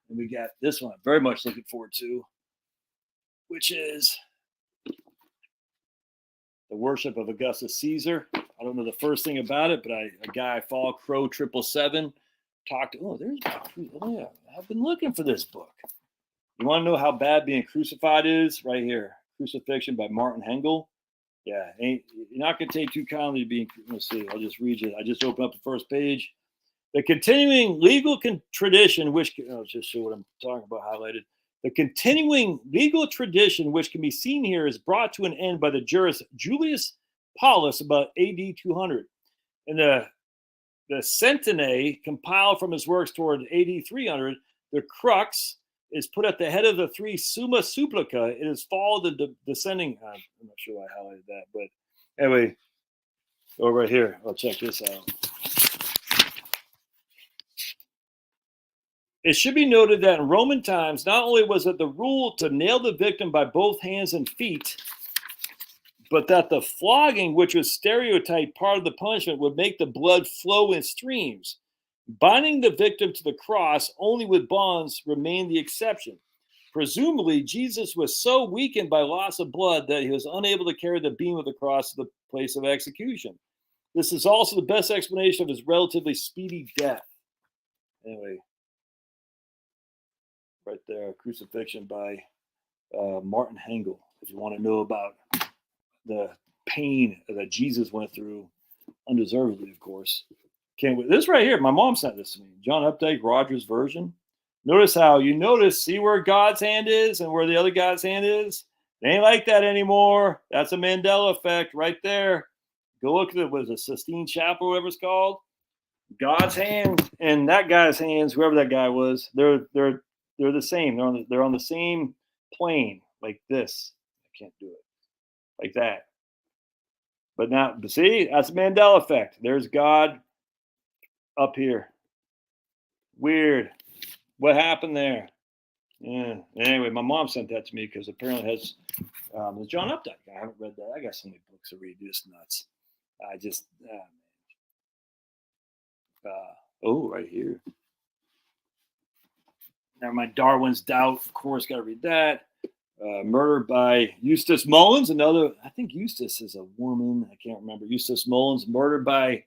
And we got this one I'm very much looking forward to, which is The Worship of Augustus Caesar. I don't know the first thing about it, but a guy I follow, Crow 777, talked. Yeah, I've been looking for this book. You want to know how bad being crucified is? Right here. Crucifixion by Martin Hengel. Yeah, you're not going to take too kindly to being. Let's see. I'll just read you. I just opened up the first page. The continuing legal tradition, which I'll just show what I'm talking about highlighted. The continuing legal tradition, which can be seen here, is brought to an end by the jurist Julius Paulus about AD 200. And the Centenary, compiled from his works toward AD 300, the crux is put at the head of the three Summa Supplica. It is followed the descending. I'm not sure why I highlighted that, but anyway, over right here. I'll check this out. It should be noted that in Roman times, not only was it the rule to nail the victim by both hands and feet, but that the flogging, which was stereotyped part of the punishment, would make the blood flow in streams. Binding the victim to the cross only with bonds remained the exception. Presumably, Jesus was so weakened by loss of blood that he was unable to carry the beam of the cross to the place of execution. This is also the best explanation of his relatively speedy death. Anyway, right there, Crucifixion by Martin Hengel. If you want to know about the pain that Jesus went through, undeservedly, of course. Can't wait. This right here, my mom sent this to me. John Updike, Rogers version. Notice how see where God's hand is and where the other guy's hand is? It ain't like that anymore. That's a Mandela effect right there. Go look at it. Was it Sistine Chapel, whatever it's called? God's hand and that guy's hands, whoever that guy was, they're the same. They're on the same plane, like this. I can't do it like that. But see, that's a Mandela effect. There's God up here. Weird. What happened there? Yeah. Anyway, my mom sent that to me because apparently it has the John Updike. I haven't read that. I got so many books to read. Just nuts. I just right here. Now my Darwin's Doubt, of course, got to read that. Murder by Eustace Mullins. Another, I think Eustace is a woman. I can't remember. Eustace Mullins, murdered by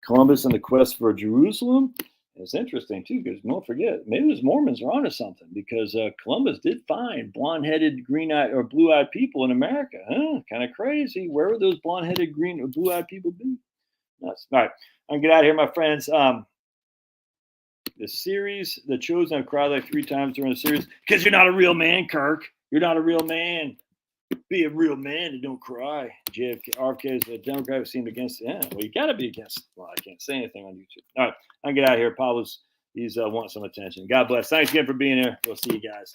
Columbus and the Quest for Jerusalem. It's interesting too, because don't forget, maybe those Mormons are onto something, because Columbus did find blonde-headed, green-eyed, or blue-eyed people in America. Kind of crazy. Where would those blonde-headed, green or blue-eyed people be? Nuts. All right, I'm gonna get out of here, my friends. The series, The Chosen, I've cried like 3 times during the series because you're not a real man, Kirk. You're not a real man. Be a real man and don't cry. RFK is a Democrat who seemed against it. Yeah, well, you got to be against. Well, I can't say anything on YouTube. All right, I'm going to get out of here. Pablo's, he's wanting some attention. God bless. Thanks again for being here. We'll see you guys.